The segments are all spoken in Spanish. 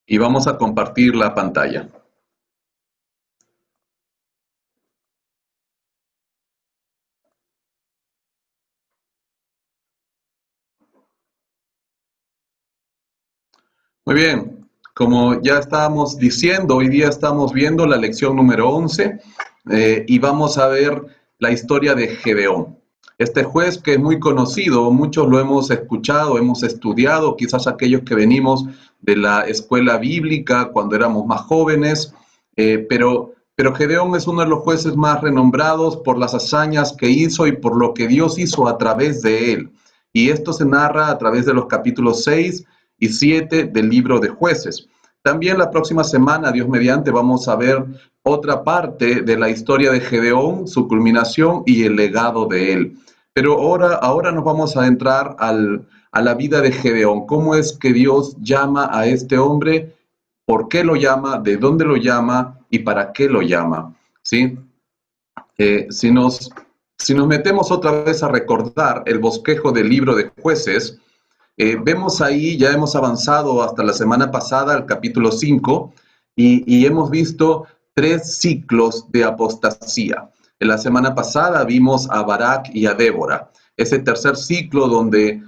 Y vamos a compartir la pantalla. Muy bien, como ya estábamos diciendo, hoy día estamos viendo la lección número 11 y vamos a ver la historia de Gedeón. Este juez que es muy conocido, muchos lo hemos escuchado, hemos estudiado, quizás aquellos que venimos de la escuela bíblica cuando éramos más jóvenes, pero Gedeón es uno de los jueces más renombrados por las hazañas que hizo y por lo que Dios hizo a través de él. Y esto se narra a través de los capítulos 6 y 7 del libro de Jueces. También la próxima semana, Dios mediante, vamos a ver otra parte de la historia de Gedeón, su culminación y el legado de él. Pero ahora nos vamos a entrar a la vida de Gedeón. ¿Cómo es que Dios llama a este hombre? ¿Por qué lo llama? ¿De dónde lo llama? ¿Y para qué lo llama? ¿Sí? Si nos metemos otra vez a recordar el bosquejo del libro de Jueces, vemos ahí, ya hemos avanzado hasta la semana pasada, al capítulo 5, y hemos visto 3 ciclos de apostasía. En la semana pasada vimos a Barak y a Débora, ese tercer ciclo donde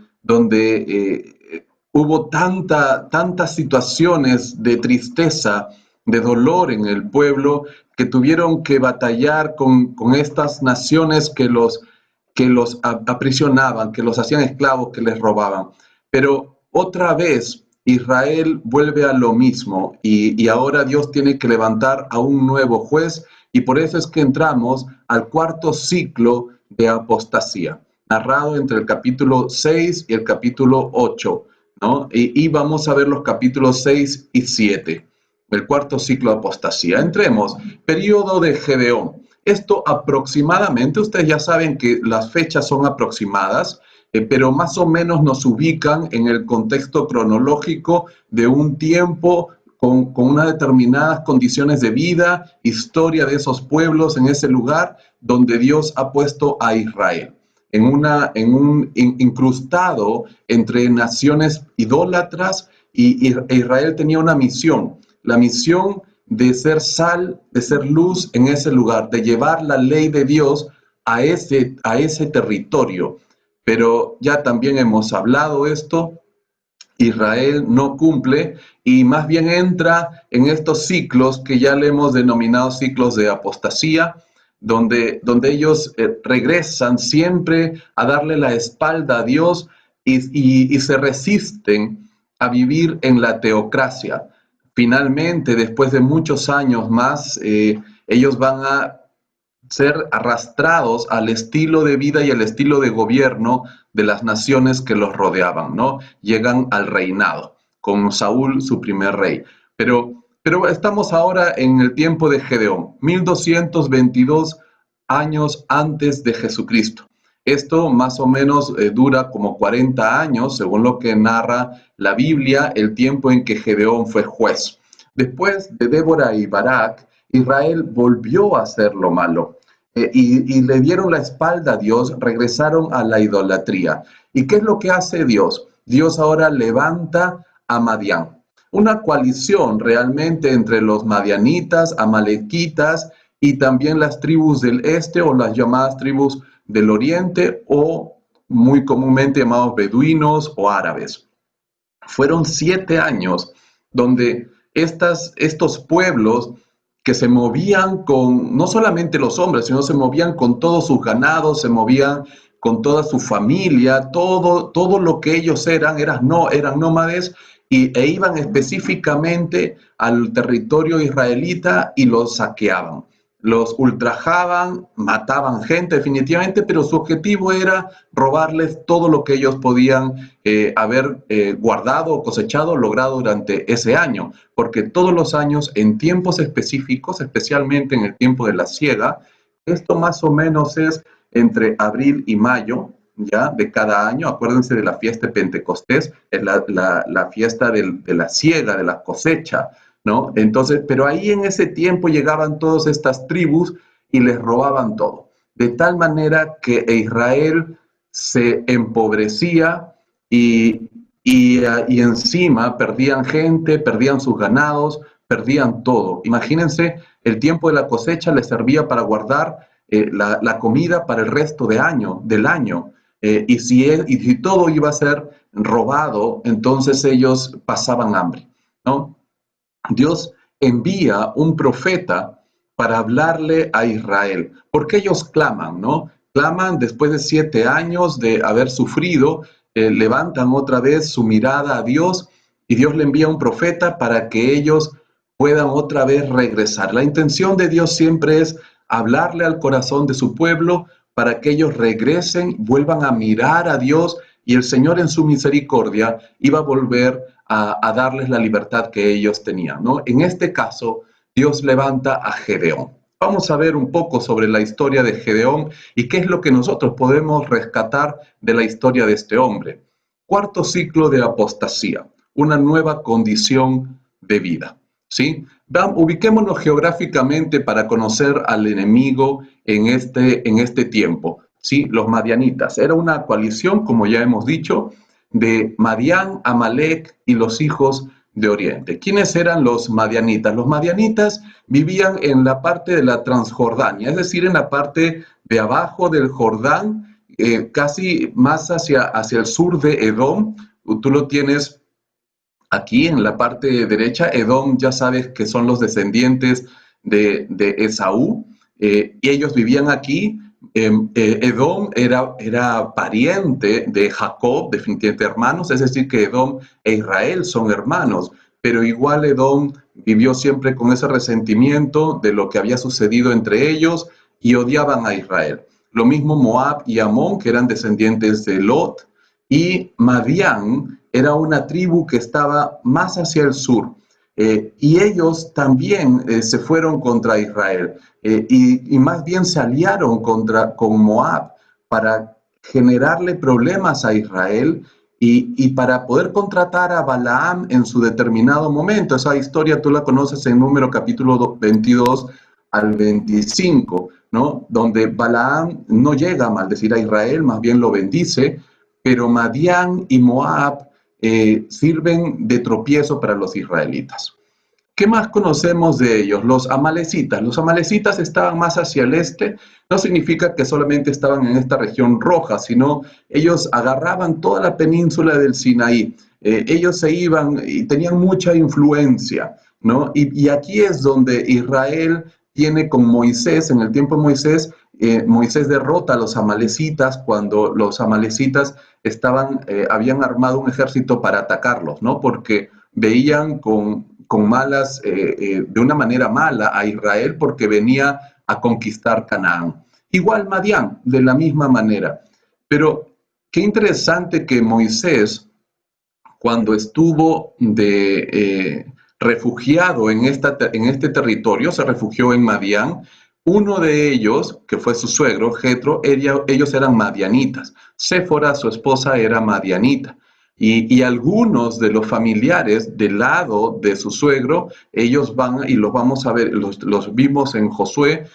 hubo tantas situaciones de tristeza, de dolor en el pueblo, que tuvieron que batallar con estas naciones que los aprisionaban, que los hacían esclavos, que les robaban. Pero otra vez Israel vuelve a lo mismo y ahora Dios tiene que levantar a un nuevo juez y por eso es que entramos al cuarto ciclo de apostasía, narrado entre el capítulo 6 y el capítulo 8, ¿no? Y vamos a ver los capítulos 6 y 7, el cuarto ciclo de apostasía. Entremos, periodo de Gedeón. Esto aproximadamente, ustedes ya saben que las fechas son aproximadas, pero más o menos nos ubican en el contexto cronológico de un tiempo con unas determinadas condiciones de vida, historia de esos pueblos en ese lugar donde Dios ha puesto a Israel, en un incrustado entre naciones idólatras, y Israel tenía una misión, la misión de ser sal, de ser luz en ese lugar, de llevar la ley de Dios a ese territorio. Pero ya también hemos hablado esto, Israel no cumple y más bien entra en estos ciclos que ya le hemos denominado ciclos de apostasía, donde ellos regresan siempre a darle la espalda a Dios y se resisten a vivir en la teocracia. Finalmente, después de muchos años más, ellos van a ser arrastrados al estilo de vida y al estilo de gobierno de las naciones que los rodeaban, ¿no? Llegan al reinado, con Saúl, su primer rey. Pero estamos ahora en el tiempo de Gedeón, 1222 años antes de Jesucristo. Esto más o menos dura como 40 años, según lo que narra la Biblia, el tiempo en que Gedeón fue juez. Después de Débora y Barak, Israel volvió a hacer lo malo. Y le dieron la espalda a Dios, regresaron a la idolatría. ¿Y qué es lo que hace Dios? Dios ahora levanta a Madián, una coalición realmente entre los madianitas, amalequitas y también las tribus del este o las llamadas tribus del oriente o muy comúnmente llamados beduinos o árabes. Fueron 7 años donde estos pueblos que se movían con no solamente los hombres, sino se movían con todos sus ganados, se movían con toda su familia, todo lo que ellos eran nómades e iban específicamente al territorio israelita y los saqueaban. Los ultrajaban, mataban gente definitivamente, pero su objetivo era robarles todo lo que ellos podían haber guardado o cosechado, logrado durante ese año, porque todos los años, en tiempos específicos, especialmente en el tiempo de la siega, esto más o menos es entre abril y mayo, ya, de cada año. Acuérdense de la fiesta de Pentecostés, es la fiesta de la siega, de la cosecha, ¿no? Entonces, pero ahí en ese tiempo llegaban todas estas tribus y les robaban todo, de tal manera que Israel se empobrecía y y encima perdían gente, perdían sus ganados, perdían todo. Imagínense, el tiempo de la cosecha les servía para guardar la comida para el resto del año. Y si todo iba a ser robado, entonces ellos pasaban hambre, ¿no? Dios envía un profeta para hablarle a Israel, porque ellos claman, ¿no? Claman después de 7 años de haber sufrido, levantan otra vez su mirada a Dios y Dios le envía un profeta para que ellos puedan otra vez regresar. La intención de Dios siempre es hablarle al corazón de su pueblo para que ellos regresen, vuelvan a mirar a Dios y el Señor en su misericordia iba a volver a darles la libertad que ellos tenían, ¿no? En este caso, Dios levanta a Gedeón. Vamos a ver un poco sobre la historia de Gedeón y qué es lo que nosotros podemos rescatar de la historia de este hombre. Cuarto ciclo de apostasía, una nueva condición de vida, ¿sí? Ubiquémonos geográficamente para conocer al enemigo en este tiempo, ¿sí? Los madianitas. Era una coalición, como ya hemos dicho, de Madián, Amalek y los hijos de Oriente. ¿Quiénes eran los madianitas? Los madianitas vivían en la parte de la Transjordania, es decir, en la parte de abajo del Jordán, casi más hacia el sur de Edom. Tú lo tienes aquí en la parte derecha. Edom, ya sabes que son los descendientes de Esaú, y ellos vivían aquí. Edom era pariente de Jacob, definitivamente hermanos, es decir, que Edom e Israel son hermanos, pero igual Edom vivió siempre con ese resentimiento de lo que había sucedido entre ellos y odiaban a Israel. Lo mismo Moab y Amón, que eran descendientes de Lot, y Madián era una tribu que estaba más hacia el sur. Y ellos también se fueron contra Israel y más bien se aliaron con Moab para generarle problemas a Israel y para poder contratar a Balaam en su determinado momento. Esa historia tú la conoces en Número capítulo 22 al 25, ¿no? Donde Balaam no llega a maldecir a Israel, más bien lo bendice, pero Madián y Moab sirven de tropiezo para los israelitas. ¿Qué más conocemos de ellos? Los amalecitas. Los amalecitas estaban más hacia el este. No significa que solamente estaban en esta región roja, sino ellos agarraban toda la península del Sinaí. Ellos se iban y tenían mucha influencia, ¿no? Y aquí es donde Israel tiene con Moisés, en el tiempo de Moisés, Moisés derrota a los amalecitas cuando los amalecitas habían armado un ejército para atacarlos, ¿no? Porque veían con malas, de una manera mala a Israel porque venía a conquistar Canaán. Igual Madián, de la misma manera. Pero qué interesante que Moisés, cuando estuvo refugiado en este territorio, se refugió en Madián. Uno de ellos, que fue su suegro, Jetro, ellos eran madianitas. Séfora, su esposa, era madianita. Y algunos de los familiares del lado de su suegro, ellos van, y los vamos a ver, los vimos en Josué,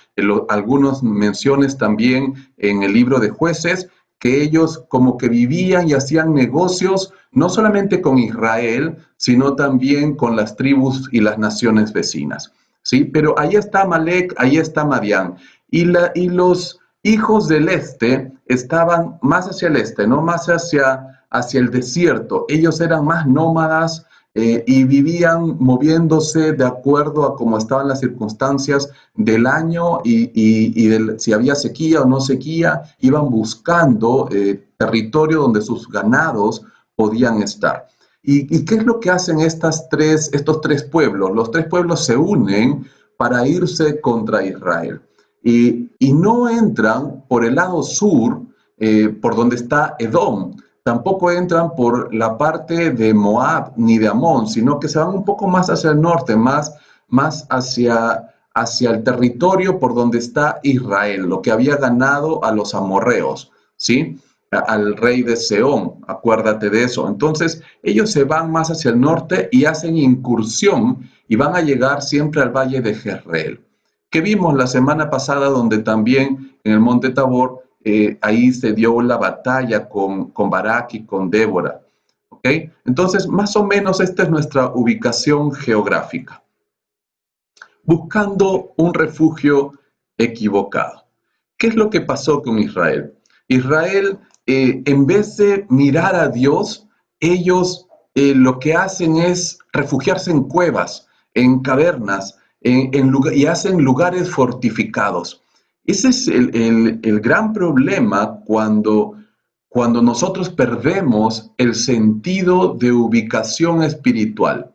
algunas menciones también en el libro de Jueces, que ellos como que vivían y hacían negocios no solamente con Israel, sino también con las tribus y las naciones vecinas, ¿sí? Pero ahí está Amalek, ahí está Madián, y los hijos del este estaban más hacia el este, ¿no? Más hacia el desierto. Ellos eran más nómadas y vivían moviéndose de acuerdo a cómo estaban las circunstancias del año si había sequía o no sequía, iban buscando territorio donde sus ganados podían estar. ¿Y qué es lo que hacen estos tres pueblos? Los tres pueblos se unen para irse contra Israel. Y no entran por el lado sur, por donde está Edom, tampoco entran por la parte de Moab ni de Amón, sino que se van un poco más hacia el norte, más hacia el territorio por donde está Israel, lo que había ganado a los amorreos, ¿sí? Al rey de Sehón, acuérdate de eso. Entonces, ellos se van más hacia el norte y hacen incursión y van a llegar siempre al valle de Jezreel, que vimos la semana pasada, donde también en el monte Tabor, ahí se dio la batalla con Barak y con Débora. ¿ok? Entonces, más o menos esta es nuestra ubicación geográfica. Buscando un refugio equivocado. ¿Qué es lo que pasó con Israel? Israel, en vez de mirar a Dios, ellos lo que hacen es refugiarse en cuevas, en cavernas, y hacen lugares fortificados. Ese es el gran problema cuando nosotros perdemos el sentido de ubicación espiritual.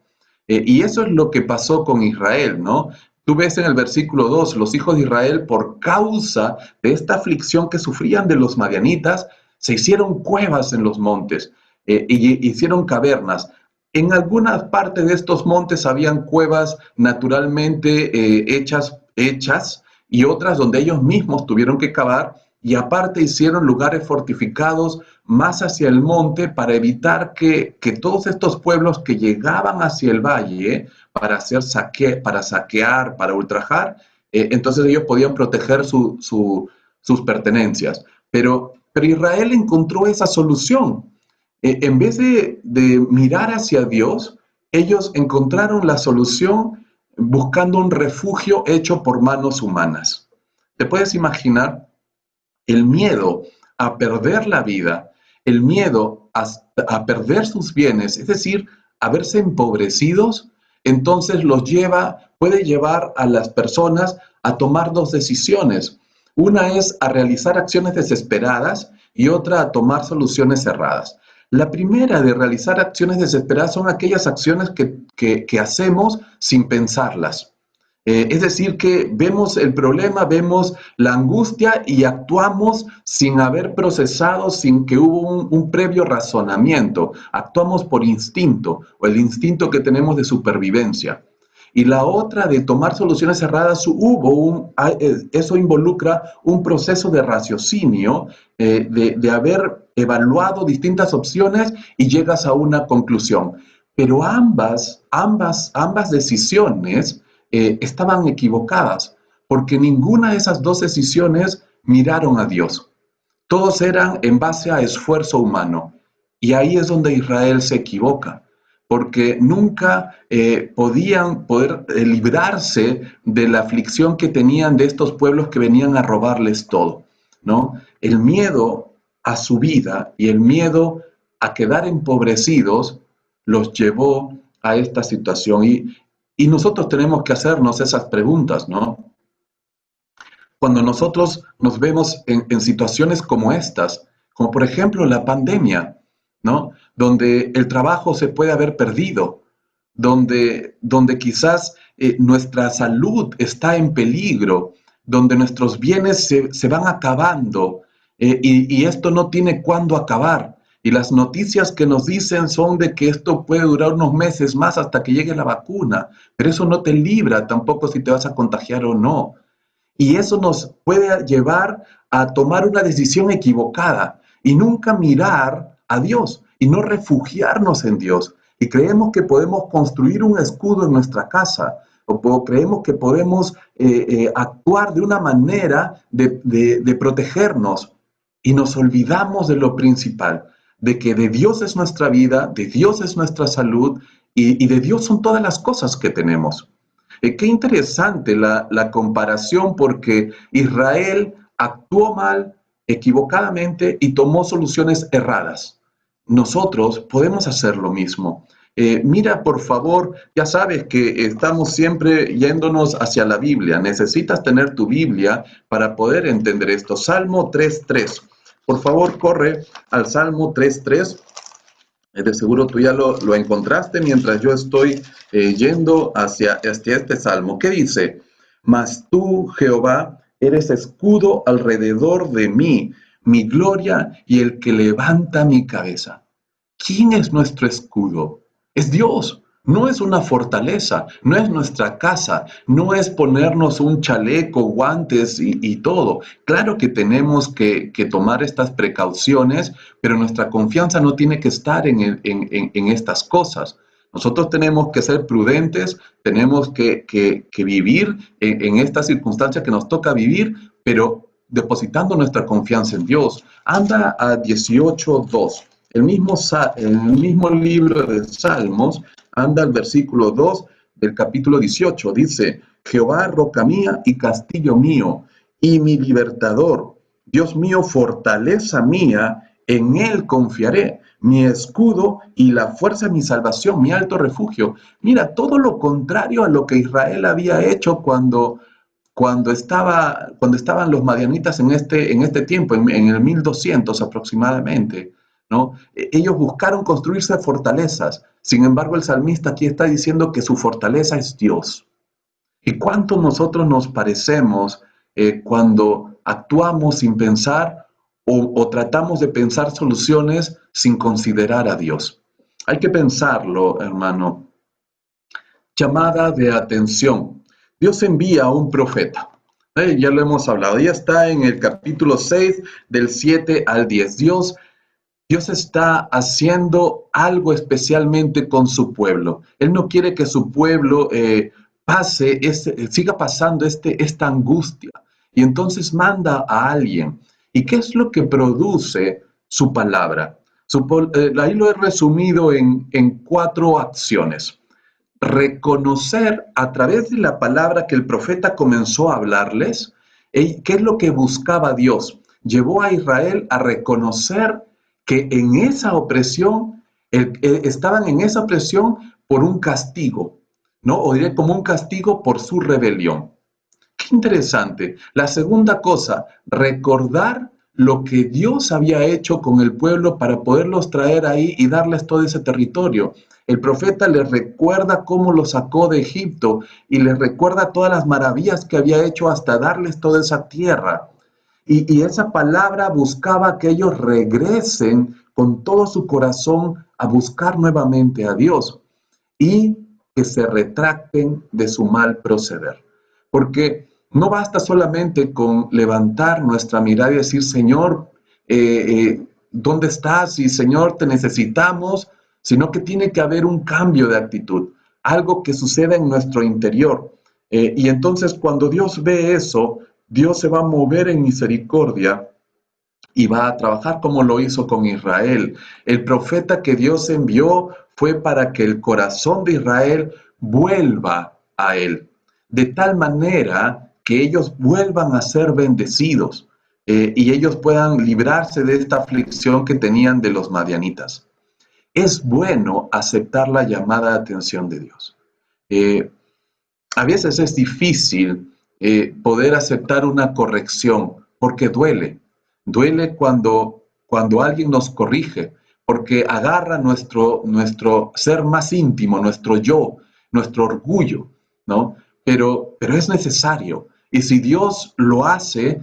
Y eso es lo que pasó con Israel, ¿no? Tú ves en el versículo 2, los hijos de Israel, por causa de esta aflicción que sufrían de los madianitas, se hicieron cuevas en los montes y hicieron cavernas. En algunas partes de estos montes habían cuevas naturalmente hechas y otras donde ellos mismos tuvieron que cavar y aparte hicieron lugares fortificados más hacia el monte para evitar que todos estos pueblos que llegaban hacia el valle para saquear, para ultrajar, entonces ellos podían proteger sus pertenencias. Pero Israel encontró esa solución. En vez de mirar hacia Dios, ellos encontraron la solución buscando un refugio hecho por manos humanas. ¿Te puedes imaginar? El miedo a perder la vida, el miedo a perder sus bienes, es decir, a verse empobrecidos, entonces puede llevar a las personas a tomar dos decisiones. Una es a realizar acciones desesperadas y otra a tomar soluciones erradas. La primera de realizar acciones desesperadas son aquellas acciones que hacemos sin pensarlas. Es decir, que vemos el problema, vemos la angustia y actuamos sin haber procesado, sin que hubo un previo razonamiento. Actuamos por instinto o el instinto que tenemos de supervivencia. Y la otra de tomar soluciones cerradas, eso involucra un proceso de raciocinio, de haber evaluado distintas opciones y llegas a una conclusión. Pero ambas decisiones estaban equivocadas, porque ninguna de esas dos decisiones miraron a Dios. Todos eran en base a esfuerzo humano. Y ahí es donde Israel se equivoca, porque nunca podían librarse de la aflicción que tenían de estos pueblos que venían a robarles todo, ¿no? El miedo a su vida y el miedo a quedar empobrecidos los llevó a esta situación. Y nosotros tenemos que hacernos esas preguntas, ¿no? Cuando nosotros nos vemos en situaciones como estas, como por ejemplo la pandemia, ¿no? Donde el trabajo se puede haber perdido, donde quizás nuestra salud está en peligro, donde nuestros bienes se van acabando y esto no tiene cuándo acabar. Y las noticias que nos dicen son de que esto puede durar unos meses más hasta que llegue la vacuna, pero eso no te libra tampoco si te vas a contagiar o no. Y eso nos puede llevar a tomar una decisión equivocada y nunca mirar a Dios y no refugiarnos en Dios. Y creemos que podemos construir un escudo en nuestra casa o creemos que podemos actuar de una manera de protegernos y nos olvidamos de lo principal, de que de Dios es nuestra vida, de Dios es nuestra salud y de Dios son todas las cosas que tenemos. Qué interesante la comparación porque Israel actuó mal, equivocadamente y tomó soluciones erradas. Nosotros podemos hacer lo mismo. Mira, por favor, ya sabes que estamos siempre yéndonos hacia la Biblia. Necesitas tener tu Biblia para poder entender esto. Salmo 3.3. Por favor, corre al Salmo 3.3. De seguro tú ya lo encontraste mientras yo estoy yendo hacia este salmo. ¿Qué dice? Mas tú, Jehová, eres escudo alrededor de mí, mi gloria y el que levanta mi cabeza. ¿Quién es nuestro escudo? Es Dios. No es una fortaleza, no es nuestra casa, no es ponernos un chaleco, guantes y todo. Claro que tenemos que tomar estas precauciones, pero nuestra confianza no tiene que estar en estas cosas. Nosotros tenemos que ser prudentes, tenemos que vivir en esta circunstancia que nos toca vivir, pero depositando nuestra confianza en Dios. Anda a 18.2. En el mismo libro de Salmos, anda el versículo 2 del capítulo 18. Dice, Jehová, roca mía y castillo mío, y mi libertador, Dios mío, fortaleza mía, en él confiaré, mi escudo y la fuerza de mi salvación, mi alto refugio. Mira, todo lo contrario a lo que Israel había hecho cuando estaban los madianitas en este tiempo, en el 1200 aproximadamente, ¿no? Ellos buscaron construirse fortalezas. Sin embargo, el salmista aquí está diciendo que su fortaleza es Dios. ¿Y cuánto nosotros nos parecemos cuando actuamos sin pensar o tratamos de pensar soluciones sin considerar a Dios? Hay que pensarlo, hermano. Llamada de atención. Dios envía a un profeta. Ya lo hemos hablado, ya está en el capítulo 6 del 7 al 10. Dios está haciendo algo especialmente con su pueblo. Él no quiere que su pueblo siga pasando esta angustia. Y entonces manda a alguien. ¿Y qué es lo que produce su palabra? Ahí lo he resumido en 4 acciones. Reconocer a través de la palabra que el profeta comenzó a hablarles, qué es lo que buscaba Dios. Llevó a Israel a reconocer que en esa opresión, estaban en esa opresión por un castigo, ¿no? O diré como un castigo por su rebelión. Qué interesante. La segunda cosa, recordar lo que Dios había hecho con el pueblo para poderlos traer ahí y darles todo ese territorio. El profeta les recuerda cómo los sacó de Egipto y les recuerda todas las maravillas que había hecho hasta darles toda esa tierra. Y esa palabra buscaba que ellos regresen con todo su corazón a buscar nuevamente a Dios y que se retracten de su mal proceder. Porque no basta solamente con levantar nuestra mirada y decir, Señor, ¿dónde estás? Y Señor, te necesitamos, sino que tiene que haber un cambio de actitud, algo que suceda en nuestro interior. Y entonces cuando Dios ve eso, Dios se va a mover en misericordia y va a trabajar como lo hizo con Israel. El profeta que Dios envió fue para que el corazón de Israel vuelva a él, de tal manera que ellos vuelvan a ser bendecidos y ellos puedan librarse de esta aflicción que tenían de los madianitas. Es bueno aceptar la llamada de atención de Dios. A veces es difícil poder aceptar una corrección porque duele. Duele cuando alguien nos corrige, porque agarra nuestro ser más íntimo, nuestro yo, nuestro orgullo, ¿no? Pero es necesario. Y si Dios lo hace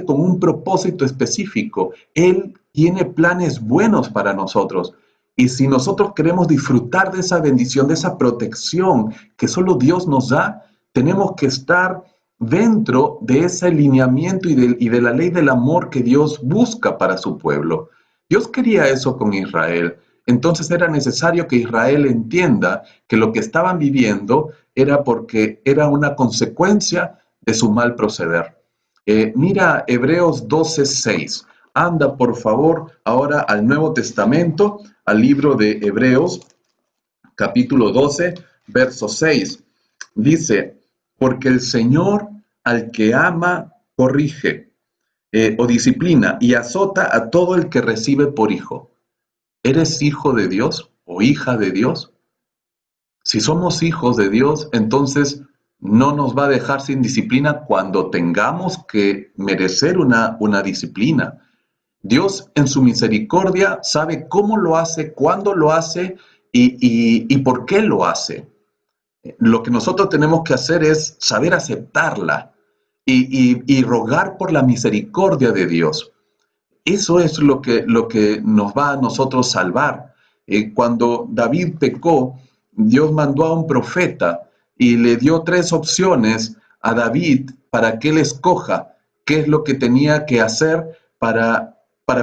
con un propósito específico. Él tiene planes buenos para nosotros. Y si nosotros queremos disfrutar de esa bendición, de esa protección que solo Dios nos da, tenemos que estar dentro de ese alineamiento y de la ley del amor que Dios busca para su pueblo. Dios quería eso con Israel. Entonces era necesario que Israel entienda que lo que estaban viviendo era porque era una consecuencia de su mal proceder. Mira Hebreos 12:6. Anda, por favor, ahora al Nuevo Testamento, al libro de Hebreos, capítulo 12, verso 6. Dice, porque el Señor al que ama corrige o disciplina y azota a todo el que recibe por hijo. ¿Eres hijo de Dios o hija de Dios? Si somos hijos de Dios, entonces no nos va a dejar sin disciplina cuando tengamos que merecer una disciplina. Dios en su misericordia sabe cómo lo hace, cuándo lo hace y por qué lo hace. Lo que nosotros tenemos que hacer es saber aceptarla y rogar por la misericordia de Dios. Eso es lo que nos va a nosotros salvar. Cuando David pecó, Dios mandó a un profeta y le dio 3 opciones a David para que él escoja qué es lo que tenía que hacer para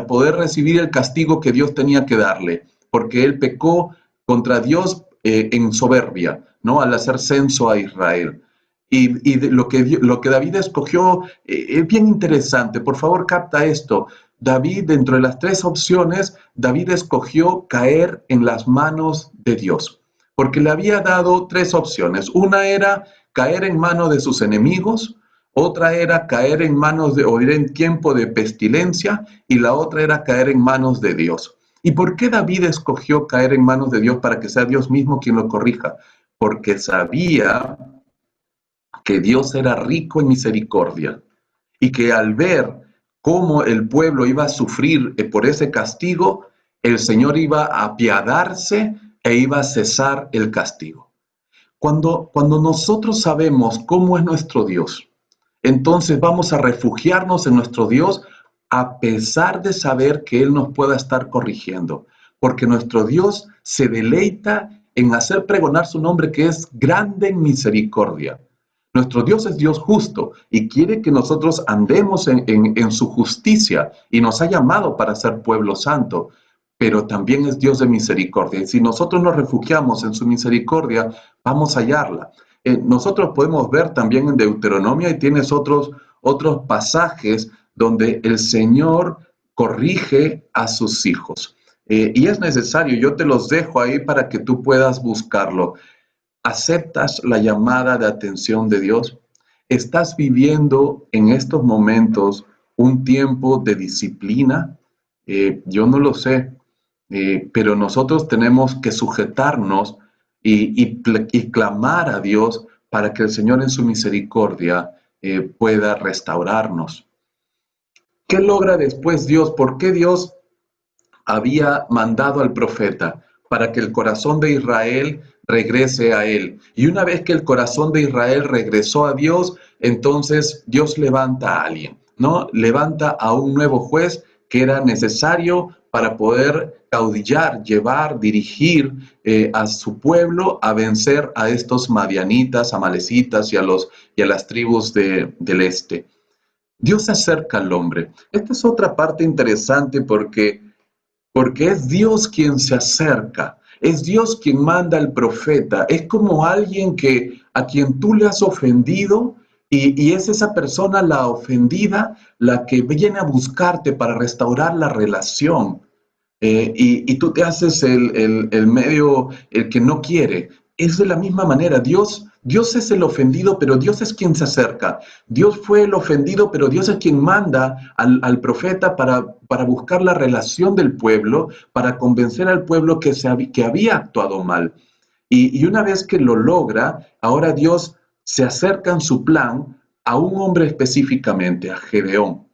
poder recibir el castigo que Dios tenía que darle, porque él pecó contra Dios en soberbia, ¿no? Al hacer censo a Israel. Lo que David escogió es bien interesante. Por favor, capta esto. David, dentro de las tres opciones, David escogió caer en las manos de Dios, porque le había dado tres opciones. Una era caer en manos de sus enemigos, otra era caer en manos de, o ir en tiempo de pestilencia, y la otra era caer en manos de Dios. ¿Y por qué David escogió caer en manos de Dios para que sea Dios mismo quien lo corrija? Porque sabía que Dios era rico en misericordia y que al ver cómo el pueblo iba a sufrir por ese castigo, el Señor iba a apiadarse e iba a cesar el castigo. Cuando nosotros sabemos cómo es nuestro Dios, entonces vamos a refugiarnos en nuestro Dios a pesar de saber que Él nos pueda estar corrigiendo, porque nuestro Dios se deleita en hacer pregonar su nombre, que es grande en misericordia. Nuestro Dios es Dios justo y quiere que nosotros andemos en su justicia, y nos ha llamado para ser pueblo santo, pero también es Dios de misericordia. Y si nosotros nos refugiamos en su misericordia, vamos a hallarla. Nosotros podemos ver también en Deuteronomio, y tienes otros pasajes donde el Señor corrige a sus hijos. Y es necesario, yo te los dejo ahí para que tú puedas buscarlo. ¿Aceptas la llamada de atención de Dios? ¿Estás viviendo en estos momentos un tiempo de disciplina? Yo no lo sé, pero nosotros tenemos que sujetarnos y clamar a Dios para que el Señor en su misericordia pueda restaurarnos. ¿Qué logra después Dios? ¿Por qué Dios había mandado al profeta? Para que el corazón de Israel regrese a él. Y una vez que el corazón de Israel regresó a Dios, entonces Dios levanta a alguien, ¿no? Levanta a un nuevo juez que era necesario para poder caudillar, llevar, dirigir a su pueblo a vencer a estos madianitas, amalecitas y a las tribus del este. Dios se acerca al hombre. Esta es otra parte interesante porque es Dios quien se acerca, es Dios quien manda al profeta, es como alguien a quien tú le has ofendido, y es esa persona, la ofendida, la que viene a buscarte para restaurar la relación. Y tú te haces el medio, el que no quiere. Es de la misma manera, Dios es el ofendido, pero Dios es quien se acerca. Dios fue el ofendido, pero Dios es quien manda al profeta para buscar la relación del pueblo, para convencer al pueblo que había actuado mal. Y una vez que lo logra, ahora Dios se acerca en su plan a un hombre específicamente, a Gedeón.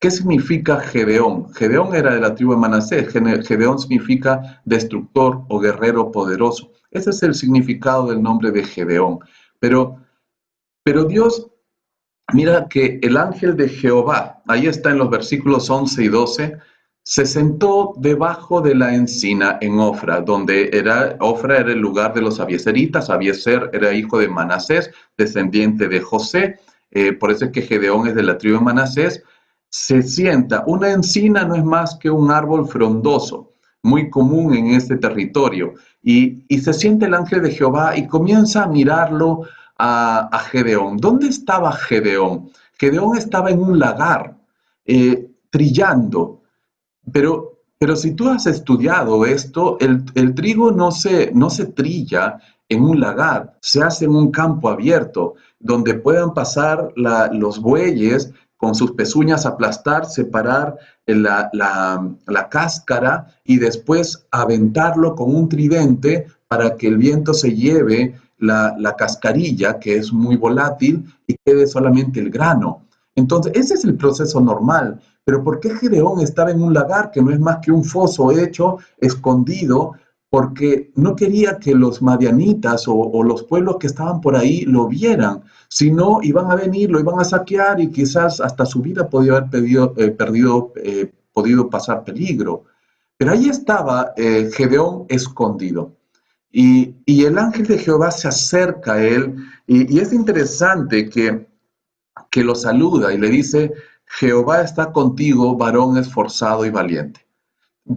¿Qué significa Gedeón? Gedeón era de la tribu de Manasés. Gedeón significa destructor o guerrero poderoso. Ese es el significado del nombre de Gedeón. Pero Dios, mira que el ángel de Jehová, ahí está en los versículos 11 y 12, se sentó debajo de la encina en Ofra, Ofra era el lugar de los abieseritas. Abieser era hijo de Manasés, descendiente de José, por eso es que Gedeón es de la tribu de Manasés. Se sienta. Una encina no es más que un árbol frondoso, muy común en este territorio. Y se siente el ángel de Jehová y comienza a mirarlo a Gedeón. ¿Dónde estaba Gedeón? Gedeón estaba en un lagar, trillando. Pero si tú has estudiado esto, el trigo no se trilla en un lagar, se hace en un campo abierto, donde puedan pasar los bueyes con sus pezuñas, aplastar, separar la cáscara y después aventarlo con un tridente para que el viento se lleve la cascarilla, que es muy volátil, y quede solamente el grano. Entonces, ese es el proceso normal. Pero ¿por qué Gedeón estaba en un lagar que no es más que un foso hecho, escondido? Porque no quería que los madianitas o los pueblos que estaban por ahí lo vieran, si no iban a venir, lo iban a saquear, y quizás hasta su vida podía haber podido pasar peligro. Pero ahí estaba Gedeón escondido. Y el ángel de Jehová se acerca a él, y es interesante que lo saluda y le dice: Jehová está contigo, varón esforzado y valiente.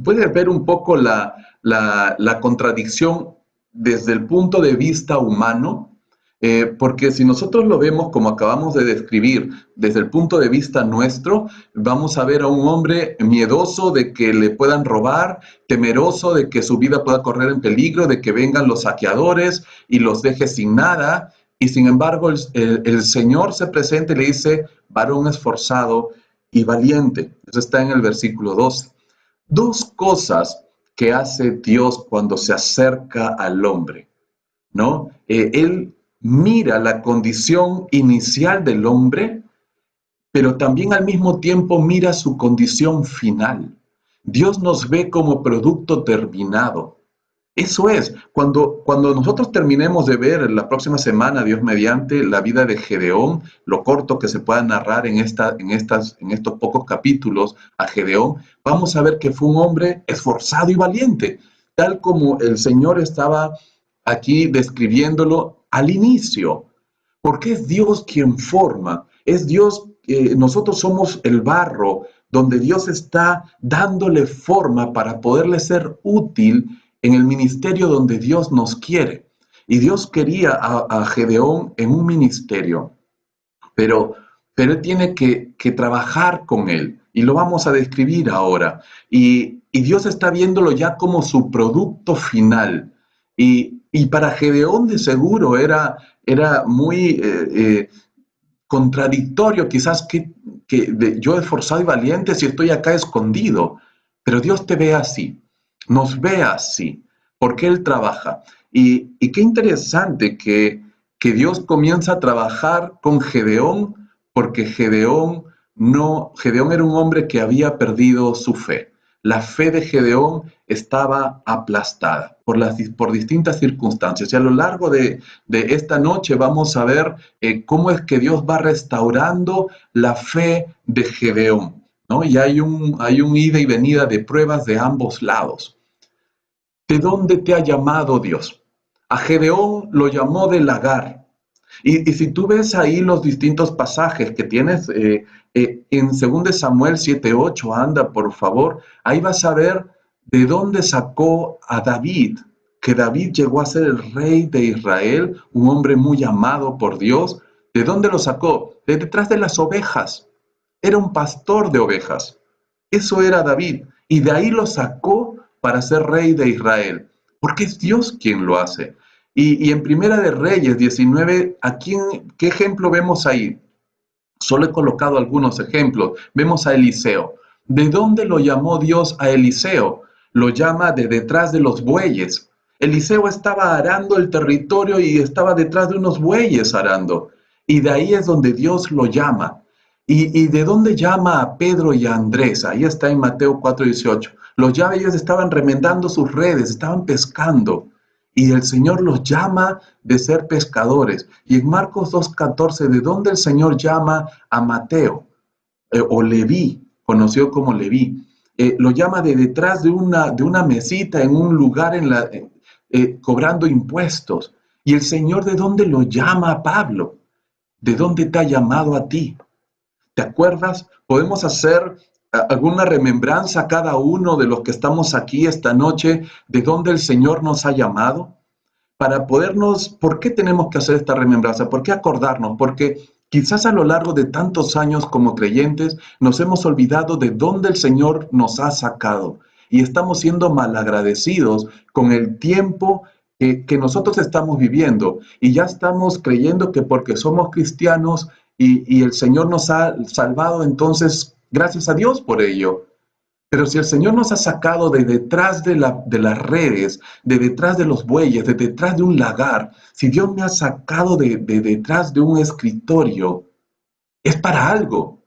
Puedes ver un poco la contradicción desde el punto de vista humano. Porque si nosotros lo vemos como acabamos de describir desde el punto de vista nuestro, vamos a ver a un hombre miedoso de que le puedan robar, temeroso de que su vida pueda correr en peligro, de que vengan los saqueadores y los deje sin nada. Y sin embargo, el Señor se presenta y le dice, varón esforzado y valiente. Eso está en el versículo 12. Dos cosas que hace Dios cuando se acerca al hombre, ¿no? Él mira la condición inicial del hombre, pero también al mismo tiempo mira su condición final. Dios nos ve como producto terminado. Eso es, cuando nosotros terminemos de ver la próxima semana, Dios mediante, la vida de Gedeón, lo corto que se pueda narrar en estos pocos capítulos a Gedeón, vamos a ver que fue un hombre esforzado y valiente, tal como el Señor estaba aquí describiéndolo al inicio, porque es Dios quien forma, es Dios, nosotros somos el barro donde Dios está dándole forma para poderle ser útil en el ministerio donde Dios nos quiere. Y Dios quería a Gedeón en un ministerio, pero, pero él tiene que trabajar con él. Y lo vamos a describir ahora. Y Dios está viéndolo ya como su producto final. Y para Gedeón de seguro era muy contradictorio, quizás yo esforzado y valiente si estoy acá escondido. Pero Dios te ve así, nos ve así, porque Él trabaja. Y qué interesante que Dios comienza a trabajar con Gedeón, porque Gedeón no, Gedeón era un hombre que había perdido su fe. La fe de Gedeón estaba aplastada por distintas circunstancias. Y a lo largo de esta noche vamos a ver cómo es que Dios va restaurando la fe de Gedeón, ¿no? Y hay un ida y venida de pruebas de ambos lados. ¿De dónde te ha llamado Dios? A Gedeón lo llamó de Lagar. Y si tú ves ahí los distintos pasajes que tienes en 2 Samuel 7:8, anda por favor, ahí vas a ver de dónde sacó a David, que David llegó a ser el rey de Israel, un hombre muy amado por Dios. ¿De dónde lo sacó? De detrás de las ovejas. Era un pastor de ovejas. Eso era David. Y de ahí lo sacó para ser rey de Israel. Porque es Dios quien lo hace. Y en Primera de Reyes 19, ¿qué ejemplo vemos ahí? Solo he colocado algunos ejemplos. Vemos a Eliseo. ¿De dónde lo llamó Dios a Eliseo? Lo llama de detrás de los bueyes. Eliseo estaba arando el territorio y estaba detrás de unos bueyes arando. Y de ahí es donde Dios lo llama. ¿Y de dónde llama a Pedro y a Andrés? Ahí está en Mateo 4:18. Los llama, ellos estaban remendando sus redes, estaban pescando. Y el Señor los llama de ser pescadores. Y en Marcos 2:14, ¿de dónde el Señor llama a Mateo? O Leví, conocido como Leví. Lo llama de detrás de una mesita en un lugar cobrando impuestos. Y el Señor, ¿de dónde lo llama a Pablo? ¿De dónde te ha llamado a ti? ¿Te acuerdas? Podemos hacer alguna remembranza a cada uno de los que estamos aquí esta noche de dónde el Señor nos ha llamado para podernos, ¿por qué tenemos que hacer esta remembranza? ¿Por qué acordarnos? Porque quizás a lo largo de tantos años como creyentes nos hemos olvidado de dónde el Señor nos ha sacado y estamos siendo malagradecidos con el tiempo que nosotros estamos viviendo y ya estamos creyendo que porque somos cristianos y el Señor nos ha salvado, entonces gracias a Dios por ello. Pero si el Señor nos ha sacado de detrás de las redes, de detrás de los bueyes, de detrás de un lagar, si Dios me ha sacado de detrás de un escritorio, es para algo,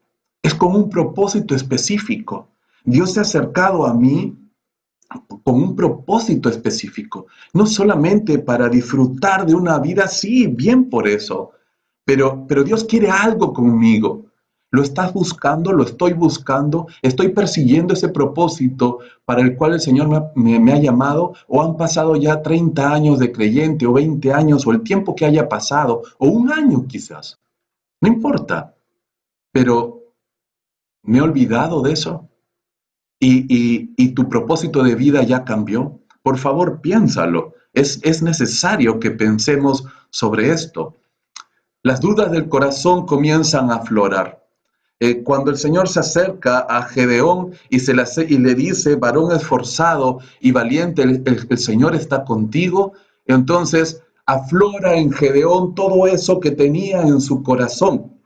es con un propósito específico. Dios se ha acercado a mí con un propósito específico, no solamente para disfrutar de una vida, sí, bien por eso, pero Dios quiere algo conmigo. ¿Lo estás buscando? ¿Lo estoy buscando? ¿Estoy persiguiendo ese propósito para el cual el Señor me ha llamado? ¿O han pasado ya 30 años de creyente o 20 años o el tiempo que haya pasado o un año quizás? No importa, pero ¿me he olvidado de eso? ¿Y tu propósito de vida ya cambió? Por favor, piénsalo. Es necesario que pensemos sobre esto. Las dudas del corazón comienzan a aflorar. Cuando el Señor se acerca a Gedeón y le dice, varón esforzado y valiente, el Señor está contigo, entonces aflora en Gedeón todo eso que tenía en su corazón,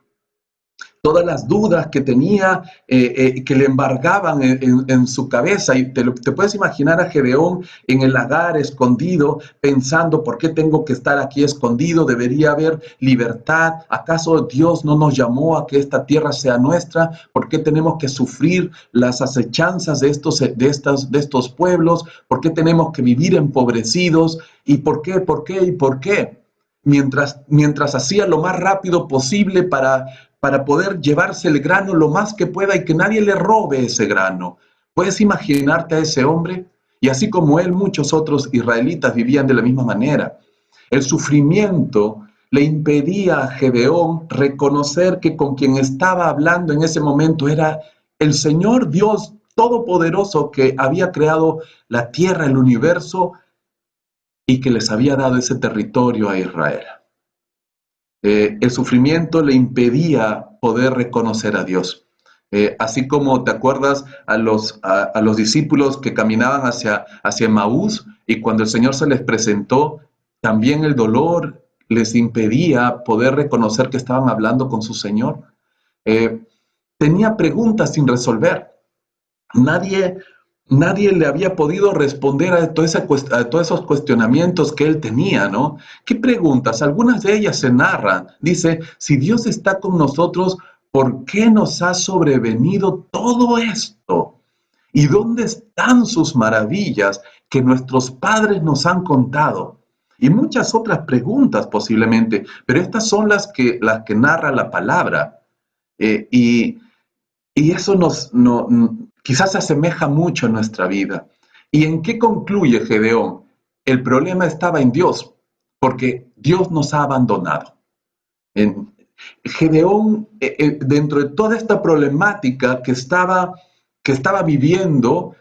todas las dudas que tenía, que le embargaban en su cabeza. Y te puedes imaginar a Gedeón en el lagar escondido, pensando, ¿por qué tengo que estar aquí escondido? Debería haber libertad. ¿Acaso Dios no nos llamó a que esta tierra sea nuestra? ¿Por qué tenemos que sufrir las acechanzas de estos pueblos? ¿Por qué tenemos que vivir empobrecidos? ¿Y por qué? ¿Por qué? ¿Y por qué? Mientras hacía lo más rápido posible para poder llevarse el grano lo más que pueda y que nadie le robe ese grano. ¿Puedes imaginarte a ese hombre? Y así como él, muchos otros israelitas vivían de la misma manera. El sufrimiento le impedía a Gedeón reconocer que con quien estaba hablando en ese momento era el Señor Dios Todopoderoso, que había creado la tierra, el universo, y que les había dado ese territorio a Israel. El sufrimiento le impedía poder reconocer a Dios. Así como te acuerdas a los discípulos que caminaban hacia Maús, y cuando el Señor se les presentó, también el dolor les impedía poder reconocer que estaban hablando con su Señor. Eh, Tenía preguntas sin resolver. Nadie, nadie le había podido responder a todos esos cuestionamientos que él tenía, ¿no? ¿Qué preguntas? Algunas de ellas se narran. Dice, si Dios está con nosotros, ¿por qué nos ha sobrevenido todo esto? ¿Y dónde están sus maravillas que nuestros padres nos han contado? Y muchas otras preguntas posiblemente, pero estas son las que narra la palabra. Eh, y, y eso quizás se asemeja mucho a nuestra vida. ¿Y en qué concluye Gedeón? El problema estaba en Dios, porque Dios nos ha abandonado. En, Gedeón, dentro de toda esta problemática que estaba viviendo,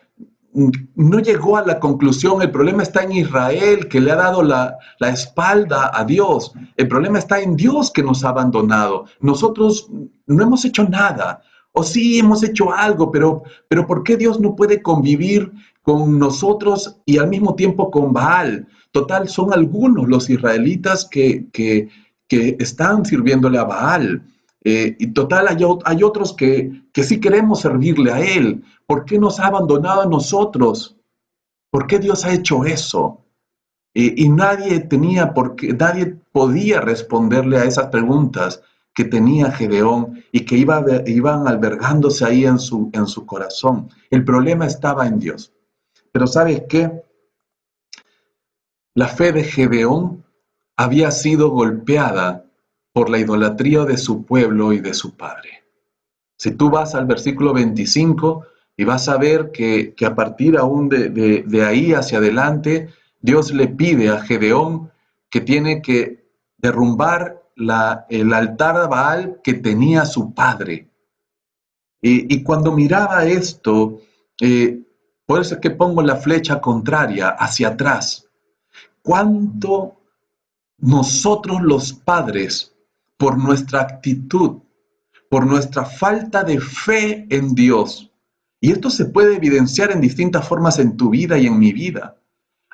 no llegó a la conclusión, el problema está en Israel, que le ha dado la espalda a Dios. El problema está en Dios, que nos ha abandonado. Nosotros no hemos hecho nada. O sí hemos hecho algo, pero ¿por qué Dios no puede convivir con nosotros y al mismo tiempo con Baal? Total, son algunos los israelitas que están sirviéndole a Baal. Y total, hay otros que sí queremos servirle a Él. ¿Por qué nos ha abandonado a nosotros? ¿Por qué Dios ha hecho eso? Y nadie podía responderle a esas preguntas que tenía Gedeón y que iban albergándose ahí en su corazón. El problema estaba en Dios. Pero ¿sabes qué? La fe de Gedeón había sido golpeada por la idolatría de su pueblo y de su padre. Si tú vas al versículo 25 y vas a ver que a partir aún de ahí hacia adelante, Dios le pide a Gedeón que tiene que derrumbar el altar a Baal que tenía su padre. Y cuando miraba esto, por eso es que pongo la flecha contraria hacia atrás. ¿Cuánto nosotros los padres, por nuestra actitud, por nuestra falta de fe en Dios? Y esto se puede evidenciar en distintas formas en tu vida y en mi vida.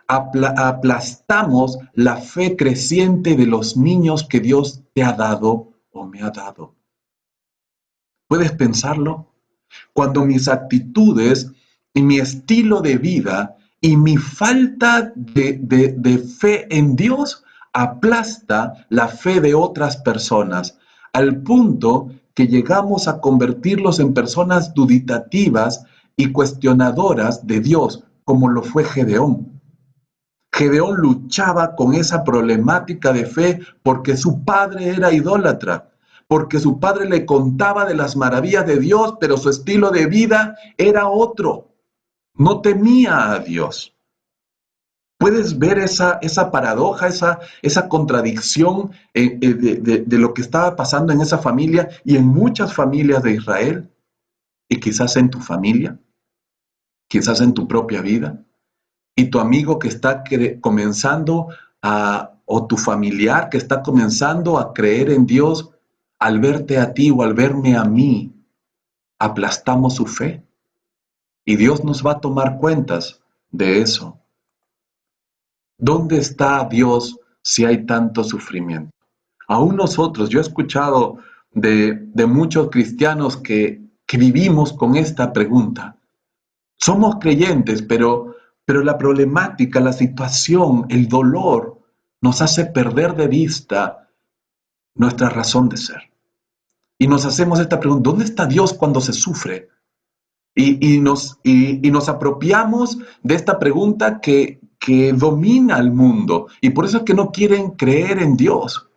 Aplastamos la fe creciente de los niños que Dios te ha dado o me ha dado. ¿Puedes pensarlo? Cuando mis actitudes y mi estilo de vida y mi falta de fe en Dios aplasta la fe de otras personas, al punto que llegamos a convertirlos en personas duditativas y cuestionadoras de Dios, como lo fue Gedeón. Gedeón luchaba con esa problemática de fe porque su padre era idólatra, porque su padre le contaba de las maravillas de Dios, pero su estilo de vida era otro. No temía a Dios. ¿Puedes ver esa paradoja, esa contradicción de lo que estaba pasando en esa familia y en muchas familias de Israel? Y quizás en tu familia, quizás en tu propia vida. Y tu amigo que está comenzando o tu familiar que está comenzando a creer en Dios, al verte a ti o al verme a mí, aplastamos su fe. Y Dios nos va a tomar cuentas de eso. ¿Dónde está Dios si hay tanto sufrimiento? Aún nosotros, yo he escuchado de muchos cristianos que vivimos con esta pregunta. Somos creyentes, pero la problemática, la situación, el dolor nos hace perder de vista nuestra razón de ser. Y nos hacemos esta pregunta, ¿dónde está Dios cuando se sufre? Y nos apropiamos de esta pregunta que domina al mundo. Y por eso es que no quieren creer en Dios.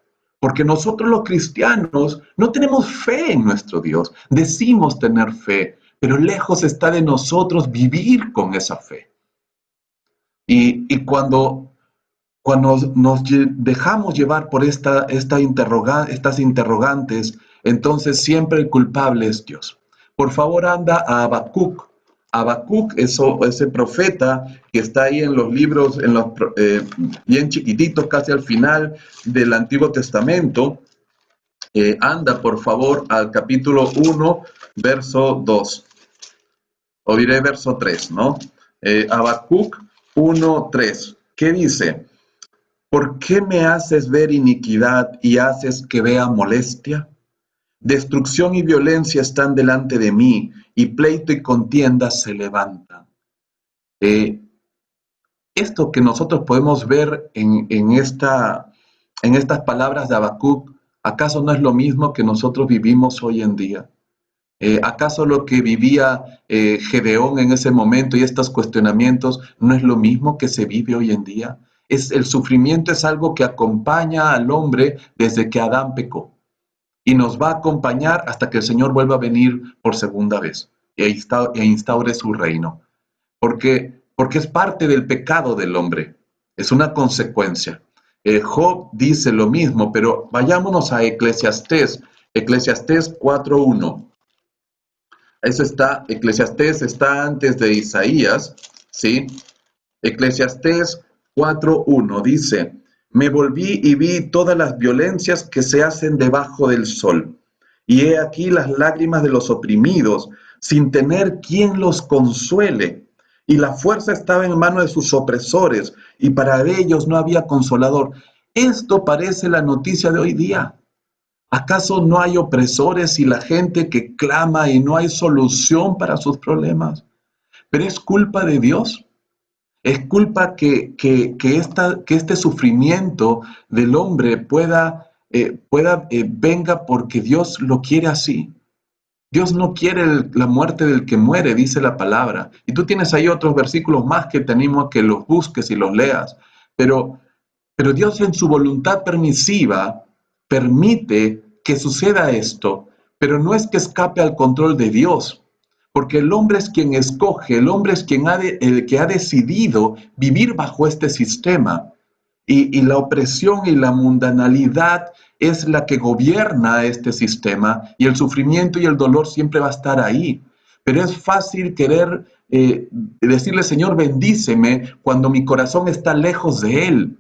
Porque nosotros los cristianos no tenemos fe en nuestro Dios. Decimos tener fe, pero lejos está de nosotros vivir con esa fe. Y cuando nos dejamos llevar por estas interrogantes, entonces siempre el culpable es Dios. Por favor, anda a Habacuc. Habacuc, ese profeta que está ahí en los libros, bien chiquititos, casi al final del Antiguo Testamento. Anda, por favor, al capítulo 1, verso 2. O diré verso 3, ¿no? Habacuc 1, 3. ¿Qué dice? ¿Por qué me haces ver iniquidad y haces que vea molestia? Destrucción y violencia están delante de mí, y pleito y contienda se levantan. Esto que nosotros podemos ver en estas palabras de Habacuc, ¿acaso no es lo mismo que nosotros vivimos hoy en día? ¿Acaso lo que vivía Gedeón en ese momento y estos cuestionamientos no es lo mismo que se vive hoy en día? El sufrimiento es algo que acompaña al hombre desde que Adán pecó y nos va a acompañar hasta que el Señor vuelva a venir por segunda vez e instaure su reino. Porque es parte del pecado del hombre, es una consecuencia. Job dice lo mismo, pero vayámonos a Eclesiastés 4:1. Eso está, Eclesiastés está antes de Isaías, ¿sí? Eclesiastés 4:1 dice, me volví y vi todas las violencias que se hacen debajo del sol, y he aquí las lágrimas de los oprimidos, sin tener quien los consuele, y la fuerza estaba en manos de sus opresores, y para ellos no había consolador. Esto parece la noticia de hoy día. ¿Acaso no hay opresores y la gente que clama y no hay solución para sus problemas? Pero es culpa de Dios. Es culpa que este sufrimiento del hombre venga porque Dios lo quiere así. Dios no quiere la muerte del que muere, dice la palabra. Y tú tienes ahí otros versículos más que te animo a que los busques y los leas. Pero Dios en su voluntad permisiva permite que suceda esto, pero no es que escape al control de Dios, porque el hombre es quien escoge, el hombre es el que ha decidido vivir bajo este sistema. Y la opresión y la mundanalidad es la que gobierna este sistema, y el sufrimiento y el dolor siempre va a estar ahí. Pero es fácil querer decirle, Señor, bendíceme, cuando mi corazón está lejos de Él.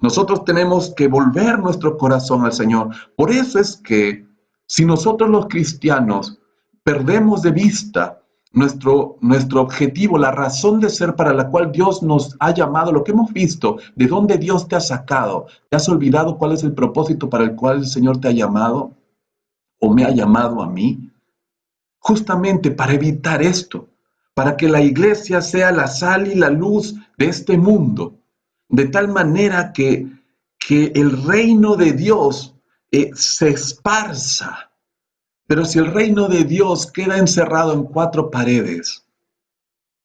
Nosotros tenemos que volver nuestro corazón al Señor. Por eso es que si nosotros los cristianos perdemos de vista nuestro objetivo, la razón de ser para la cual Dios nos ha llamado, lo que hemos visto, de dónde Dios te ha sacado, ¿te has olvidado cuál es el propósito para el cual el Señor te ha llamado o me ha llamado a mí? Justamente para evitar esto, para que la iglesia sea la sal y la luz de este mundo, de tal manera que el reino de Dios se esparza. Pero si el reino de Dios queda encerrado en cuatro paredes,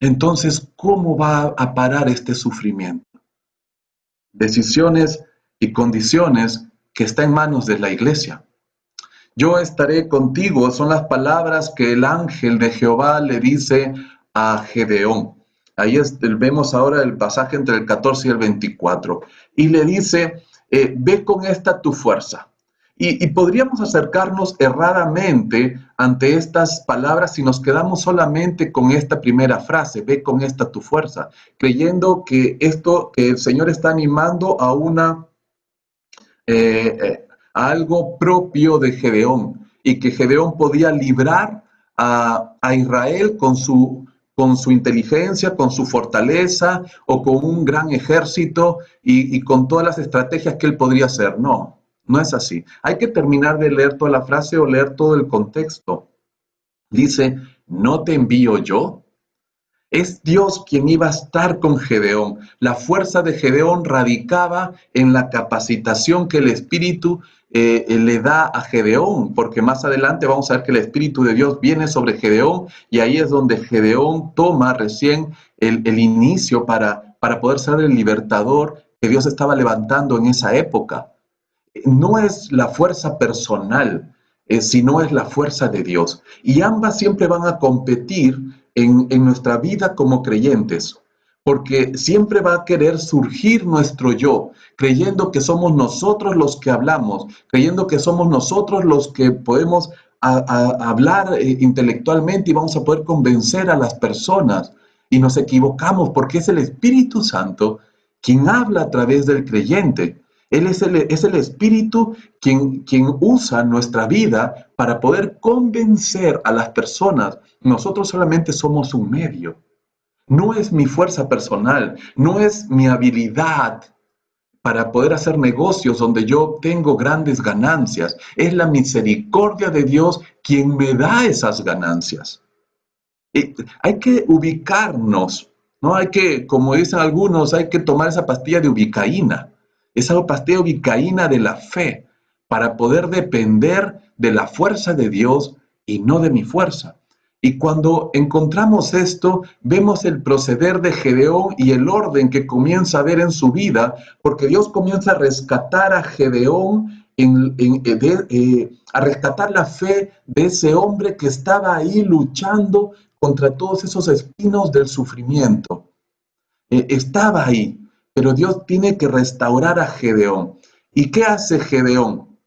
entonces, ¿cómo va a parar este sufrimiento? Decisiones y condiciones que están en manos de la iglesia. Yo estaré contigo, son las palabras que el ángel de Jehová le dice a Gedeón. Ahí vemos ahora el pasaje entre el 14 y el 24. Y le dice, ve con esta tu fuerza. Y podríamos acercarnos erradamente ante estas palabras si nos quedamos solamente con esta primera frase, ve con esta tu fuerza, creyendo que que el Señor está animando a a algo propio de Gedeón, y que Gedeón podía librar a Israel con su inteligencia, con su fortaleza o con un gran ejército y con todas las estrategias que él podría hacer. No, no es así. Hay que terminar de leer toda la frase o leer todo el contexto. Dice, ¿no te envío yo? Es Dios quien iba a estar con Gedeón. La fuerza de Gedeón radicaba en la capacitación que el Espíritu le da a Gedeón, porque más adelante vamos a ver que el Espíritu de Dios viene sobre Gedeón y ahí es donde Gedeón toma recién el inicio para poder ser el libertador que Dios estaba levantando en esa época. No es la fuerza personal, sino es la fuerza de Dios. Y ambas siempre van a competir en nuestra vida como creyentes, porque siempre va a querer surgir nuestro yo, creyendo que somos nosotros los que hablamos, creyendo que somos nosotros los que podemos hablar intelectualmente y vamos a poder convencer a las personas. Y nos equivocamos porque es el Espíritu Santo quien habla a través del creyente. Él es el Espíritu quien usa nuestra vida para poder convencer a las personas. Nosotros solamente somos un medio. No es mi fuerza personal, no es mi habilidad para poder hacer negocios donde yo tengo grandes ganancias. Es la misericordia de Dios quien me da esas ganancias. Hay que ubicarnos, ¿no? Hay que, como dicen algunos, hay que tomar esa pastilla de ubicaína, esa pastilla ubicaína de la fe, para poder depender de la fuerza de Dios y no de mi fuerza. Y cuando encontramos esto, vemos el proceder de Gedeón y el orden que comienza a ver en su vida, porque Dios comienza a rescatar a Gedeón, a rescatar la fe de ese hombre que estaba ahí luchando contra todos esos espinos del sufrimiento. Estaba ahí, pero Dios tiene que restaurar a Gedeón. ¿Y qué hace Gedeón?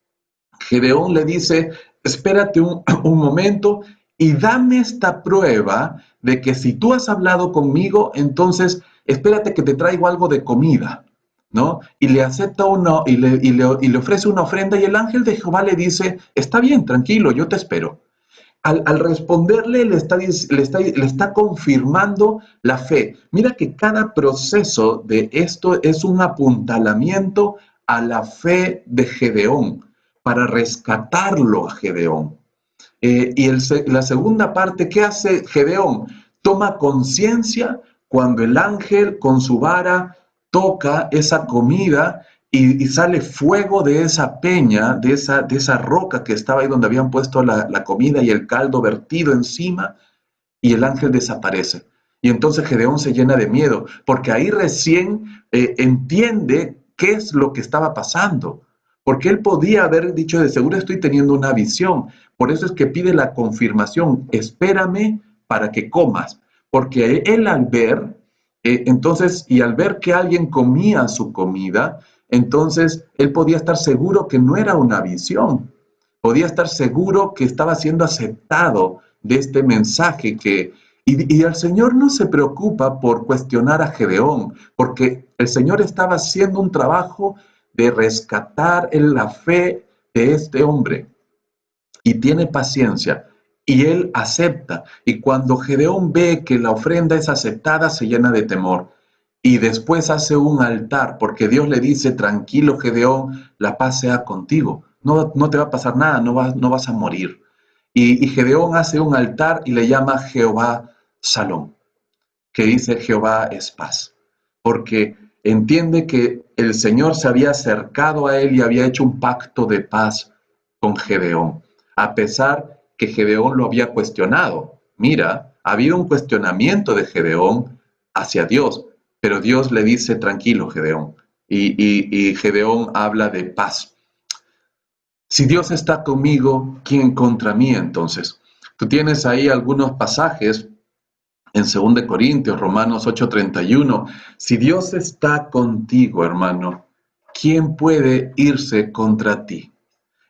Gedeón le dice, espérate un momento y dame esta prueba de que si tú has hablado conmigo, entonces espérate que te traigo algo de comida, ¿no? Y le acepta uno y le ofrece una ofrenda y el ángel de Jehová le dice, está bien, tranquilo, yo te espero. Al responderle le está confirmando la fe. Mira que cada proceso de esto es un apuntalamiento a la fe de Gedeón, para rescatarlo a Gedeón. La segunda parte, ¿qué hace Gedeón? Toma conciencia cuando el ángel con su vara toca esa comida y sale fuego de esa peña, de esa roca que estaba ahí donde habían puesto la comida y el caldo vertido encima, y el ángel desaparece. Y entonces Gedeón se llena de miedo, porque ahí recién entiende qué es lo que estaba pasando. Porque él podía haber dicho, de seguro estoy teniendo una visión. Por eso es que pide la confirmación, espérame para que comas. Porque él al ver, y al ver que alguien comía su comida, entonces él podía estar seguro que no era una visión. Podía estar seguro que estaba siendo aceptado de este mensaje y el Señor no se preocupa por cuestionar a Gedeón, porque el Señor estaba haciendo un trabajo de rescatar en la fe de este hombre y tiene paciencia y él acepta. Y cuando Gedeón ve que la ofrenda es aceptada, se llena de temor y después hace un altar porque Dios le dice, tranquilo Gedeón, la paz sea contigo, no te va a pasar nada, no vas a morir. Y Gedeón hace un altar y le llama Jehová Salom, que dice Jehová es paz, porque entiende que el Señor se había acercado a él y había hecho un pacto de paz con Gedeón, a pesar que Gedeón lo había cuestionado. Mira, había un cuestionamiento de Gedeón hacia Dios, pero Dios le dice, tranquilo, Gedeón, y Gedeón habla de paz. Si Dios está conmigo, ¿quién contra mí entonces? Tú tienes ahí algunos pasajes en 2 Corintios, Romanos 8:31. Si Dios está contigo, hermano, ¿quién puede irse contra ti?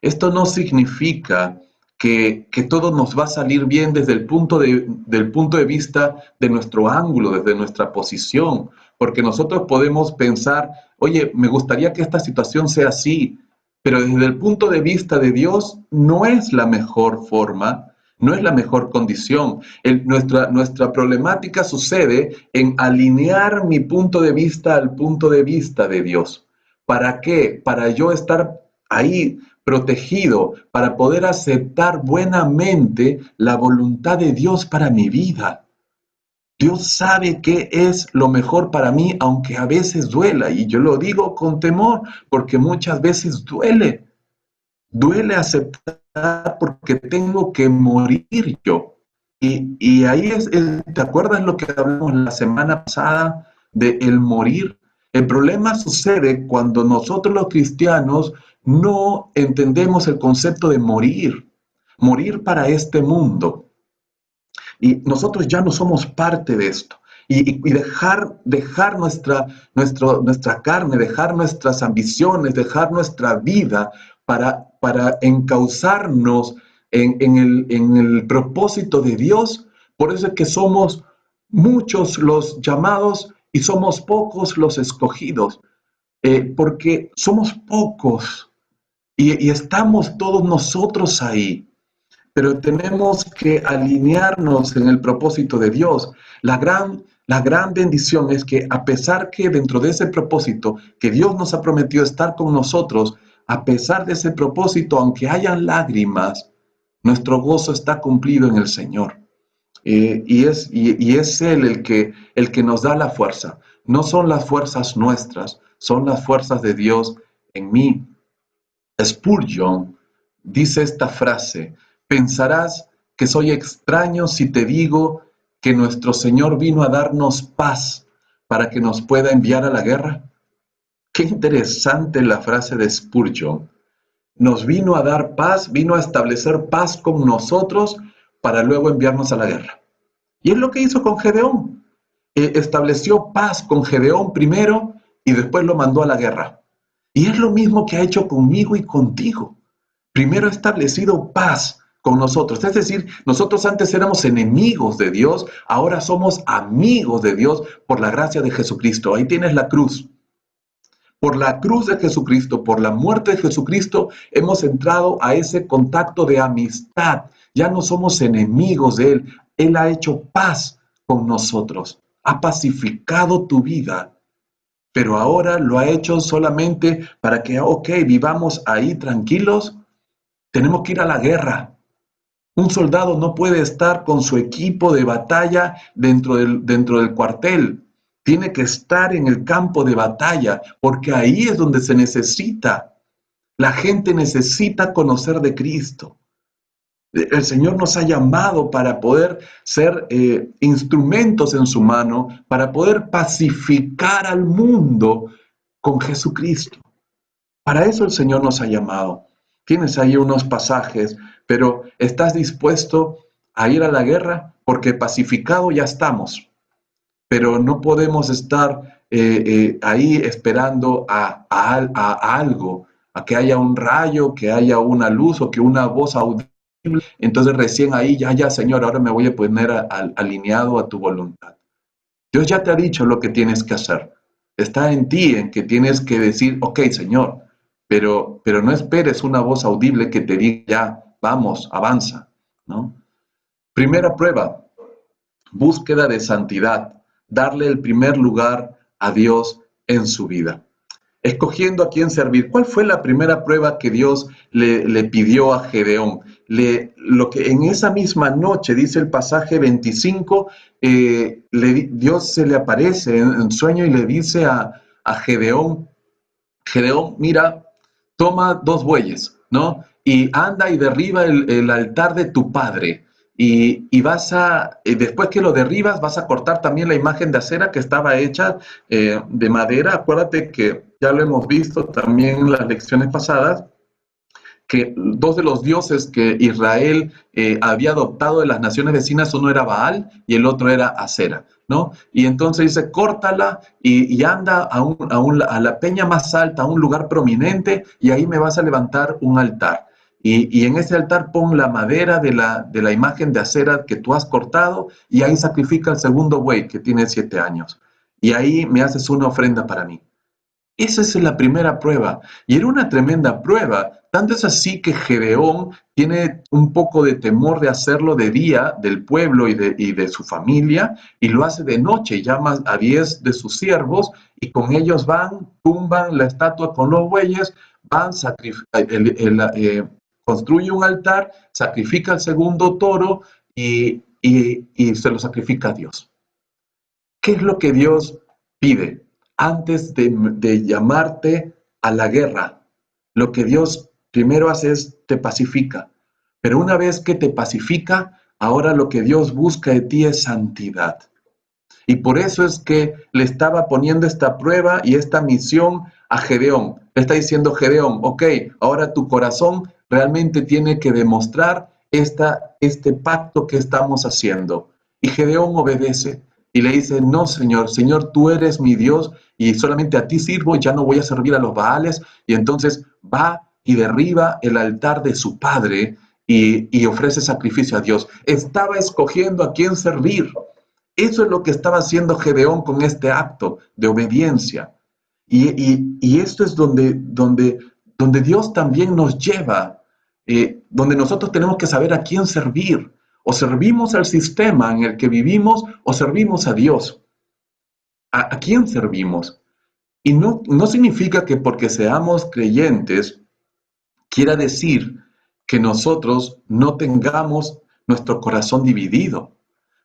Esto no significa que todo nos va a salir bien desde del punto de vista de nuestro ángulo, desde nuestra posición, porque nosotros podemos pensar, oye, me gustaría que esta situación sea así, pero desde el punto de vista de Dios no es la mejor forma, no es la mejor condición. Nuestra problemática sucede en alinear mi punto de vista al punto de vista de Dios. ¿Para qué? Para yo estar ahí protegido, para poder aceptar buenamente la voluntad de Dios para mi vida. Dios sabe qué es lo mejor para mí, aunque a veces duela, y yo lo digo con temor, porque muchas veces duele aceptar porque tengo que morir yo. Y ahí ¿te acuerdas lo que hablamos la semana pasada de el morir? El problema sucede cuando nosotros los cristianos no entendemos el concepto de morir para este mundo. Y nosotros ya no somos parte de esto. Y dejar nuestra carne, dejar nuestras ambiciones, dejar nuestra vida para encauzarnos en el propósito de Dios. Por eso es que somos muchos los llamados y somos pocos los escogidos, porque somos pocos y estamos todos nosotros ahí, pero tenemos que alinearnos en el propósito de Dios. La gran bendición es que a pesar que dentro de ese propósito que Dios nos ha prometido estar con nosotros, a pesar de ese propósito, aunque hayan lágrimas, nuestro gozo está cumplido en el Señor. Y es Él el que nos da la fuerza. No son las fuerzas nuestras, son las fuerzas de Dios en mí. Spurgeon dice esta frase: pensarás que soy extraño si te digo que nuestro Señor vino a darnos paz para que nos pueda enviar a la guerra. Qué interesante la frase de Spurgeon. Nos vino a dar paz, vino a establecer paz con nosotros para luego enviarnos a la guerra. Y es lo que hizo con Gedeón. Estableció paz con Gedeón primero y después lo mandó a la guerra. Y es lo mismo que ha hecho conmigo y contigo. Primero ha establecido paz con nosotros. Es decir, nosotros antes éramos enemigos de Dios, ahora somos amigos de Dios por la gracia de Jesucristo. Ahí tienes la cruz. Por la cruz de Jesucristo, por la muerte de Jesucristo, hemos entrado a ese contacto de amistad. Ya no somos enemigos de Él. Él ha hecho paz con nosotros. Ha pacificado tu vida. Pero ahora lo ha hecho solamente para que, ok, vivamos ahí tranquilos. Tenemos que ir a la guerra. Un soldado no puede estar con su equipo de batalla dentro del cuartel. Tiene que estar en el campo de batalla, porque ahí es donde se necesita. La gente necesita conocer de Cristo. El Señor nos ha llamado para poder ser instrumentos en su mano, para poder pacificar al mundo con Jesucristo. Para eso el Señor nos ha llamado. Tienes ahí unos pasajes, pero ¿estás dispuesto a ir a la guerra? Porque pacificado ya estamos, pero no podemos estar ahí esperando a algo, a que haya un rayo, que haya una luz o que una voz audible. Entonces recién ahí, ya, Señor, ahora me voy a poner alineado a tu voluntad. Dios ya te ha dicho lo que tienes que hacer. Está en ti, en que tienes que decir, ok, Señor, pero no esperes una voz audible que te diga, ya, vamos, avanza, ¿no? Primera prueba, búsqueda de santidad, darle el primer lugar a Dios en su vida. Escogiendo a quién servir. ¿Cuál fue la primera prueba que Dios le pidió a Gedeón? Lo que en esa misma noche, dice el pasaje 25, Dios se le aparece en sueño y le dice a Gedeón, Gedeón, mira, toma 2 bueyes, ¿no? Y anda y derriba el altar de tu padre. Y después que lo derribas, vas a cortar también la imagen de acera que estaba hecha de madera. Acuérdate que ya lo hemos visto también en las lecciones pasadas, que 2 de los dioses que Israel había adoptado de las naciones vecinas, uno era Baal y el otro era Acera. ¿no? Y entonces dice, córtala y anda a la peña más alta, a un lugar prominente, y ahí me vas a levantar un altar. Y en ese altar pon la madera de la imagen de acera que tú has cortado, y ahí sacrifica el segundo buey que tiene 7 años. Y ahí me haces una ofrenda para mí. Esa es la primera prueba, y era una tremenda prueba. Tanto es así que Gedeón tiene un poco de temor de hacerlo de día del pueblo y de su familia, y lo hace de noche, llama a 10 de sus siervos, y con ellos van, tumban la estatua con los bueyes, van, construye un altar, sacrifica el segundo toro y se lo sacrifica a Dios. ¿Qué es lo que Dios pide antes de llamarte a la guerra? Lo que Dios primero hace es te pacifica. Pero una vez que te pacifica, ahora lo que Dios busca de ti es santidad. Y por eso es que le estaba poniendo esta prueba y esta misión a Gedeón. Le está diciendo Gedeón, ok, ahora tu corazón realmente tiene que demostrar este pacto que estamos haciendo. Y Gedeón obedece y le dice, no, Señor, Señor, tú eres mi Dios y solamente a ti sirvo, ya no voy a servir a los Baales. Y entonces va y derriba el altar de su padre y ofrece sacrificio a Dios. Estaba escogiendo a quién servir. Eso es lo que estaba haciendo Gedeón con este acto de obediencia. Y esto es donde Dios también nos lleva, donde nosotros tenemos que saber a quién servir. O servimos al sistema en el que vivimos o servimos a Dios. ¿A quién servimos? Y no significa que porque seamos creyentes quiera decir que nosotros no tengamos nuestro corazón dividido,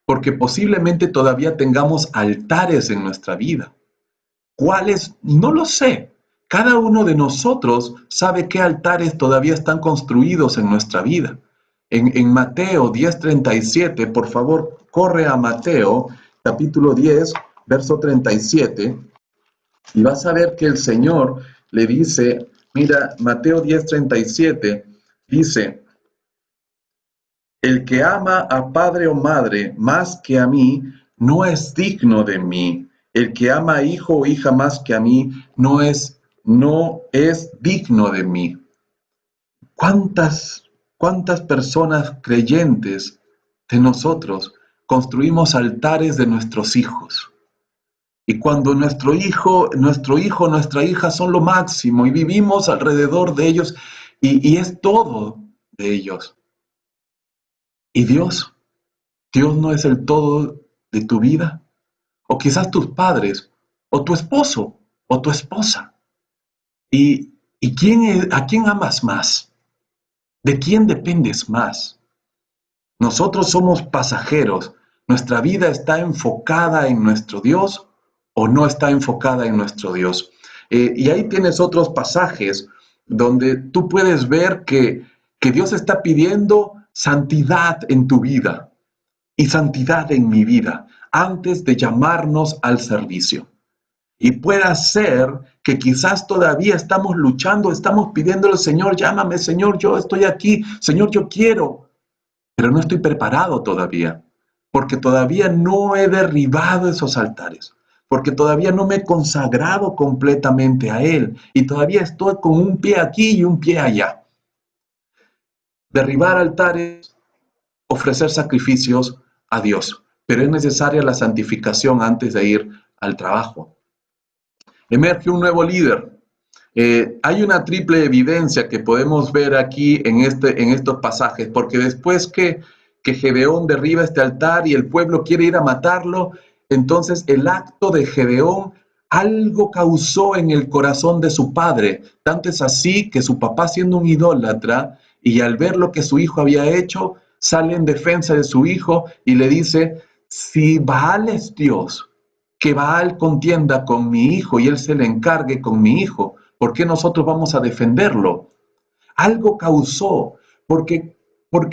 porque posiblemente todavía tengamos altares en nuestra vida. ¿Cuáles? No lo sé. Cada uno de nosotros sabe qué altares todavía están construidos en nuestra vida. En Mateo 10:37, por favor, corre a Mateo, capítulo 10, verso 37, y vas a ver que el Señor le dice, mira, Mateo 10:37, dice, el que ama a padre o madre más que a mí, no es digno de mí. El que ama a hijo o hija más que a mí, no es digno de mí. ¿Cuántas personas creyentes de nosotros construimos altares de nuestros hijos? Y cuando nuestra hija son lo máximo y vivimos alrededor de ellos y es todo de ellos. ¿Y Dios? ¿Dios no es el todo de tu vida? O quizás tus padres, o tu esposo, o tu esposa. ¿Y a quién amas más? ¿De quién dependes más? Nosotros somos pasajeros. ¿Nuestra vida está enfocada en nuestro Dios o no está enfocada en nuestro Dios? Y ahí tienes otros pasajes donde tú puedes ver que Dios está pidiendo santidad en tu vida y santidad en mi vida antes de llamarnos al servicio. Y puede ser que quizás todavía estamos luchando, estamos pidiéndole, Señor, llámame, Señor, yo estoy aquí, Señor, yo quiero, pero no estoy preparado todavía, porque todavía no he derribado esos altares, porque todavía no me he consagrado completamente a Él y todavía estoy con un pie aquí y un pie allá. Derribar altares, ofrecer sacrificios a Dios, pero es necesaria la santificación antes de ir al trabajo. Emerge un nuevo líder. Hay una triple evidencia que podemos ver aquí en estos pasajes, porque después que Gedeón derriba este altar y el pueblo quiere ir a matarlo, entonces el acto de Gedeón algo causó en el corazón de su padre. Tanto es así que su papá, siendo un idólatra, y al ver lo que su hijo había hecho, sale en defensa de su hijo y le dice, si Baal es Dios, que Baal contienda con mi hijo y él se le encargue con mi hijo, ¿por qué nosotros vamos a defenderlo? Algo causó, porque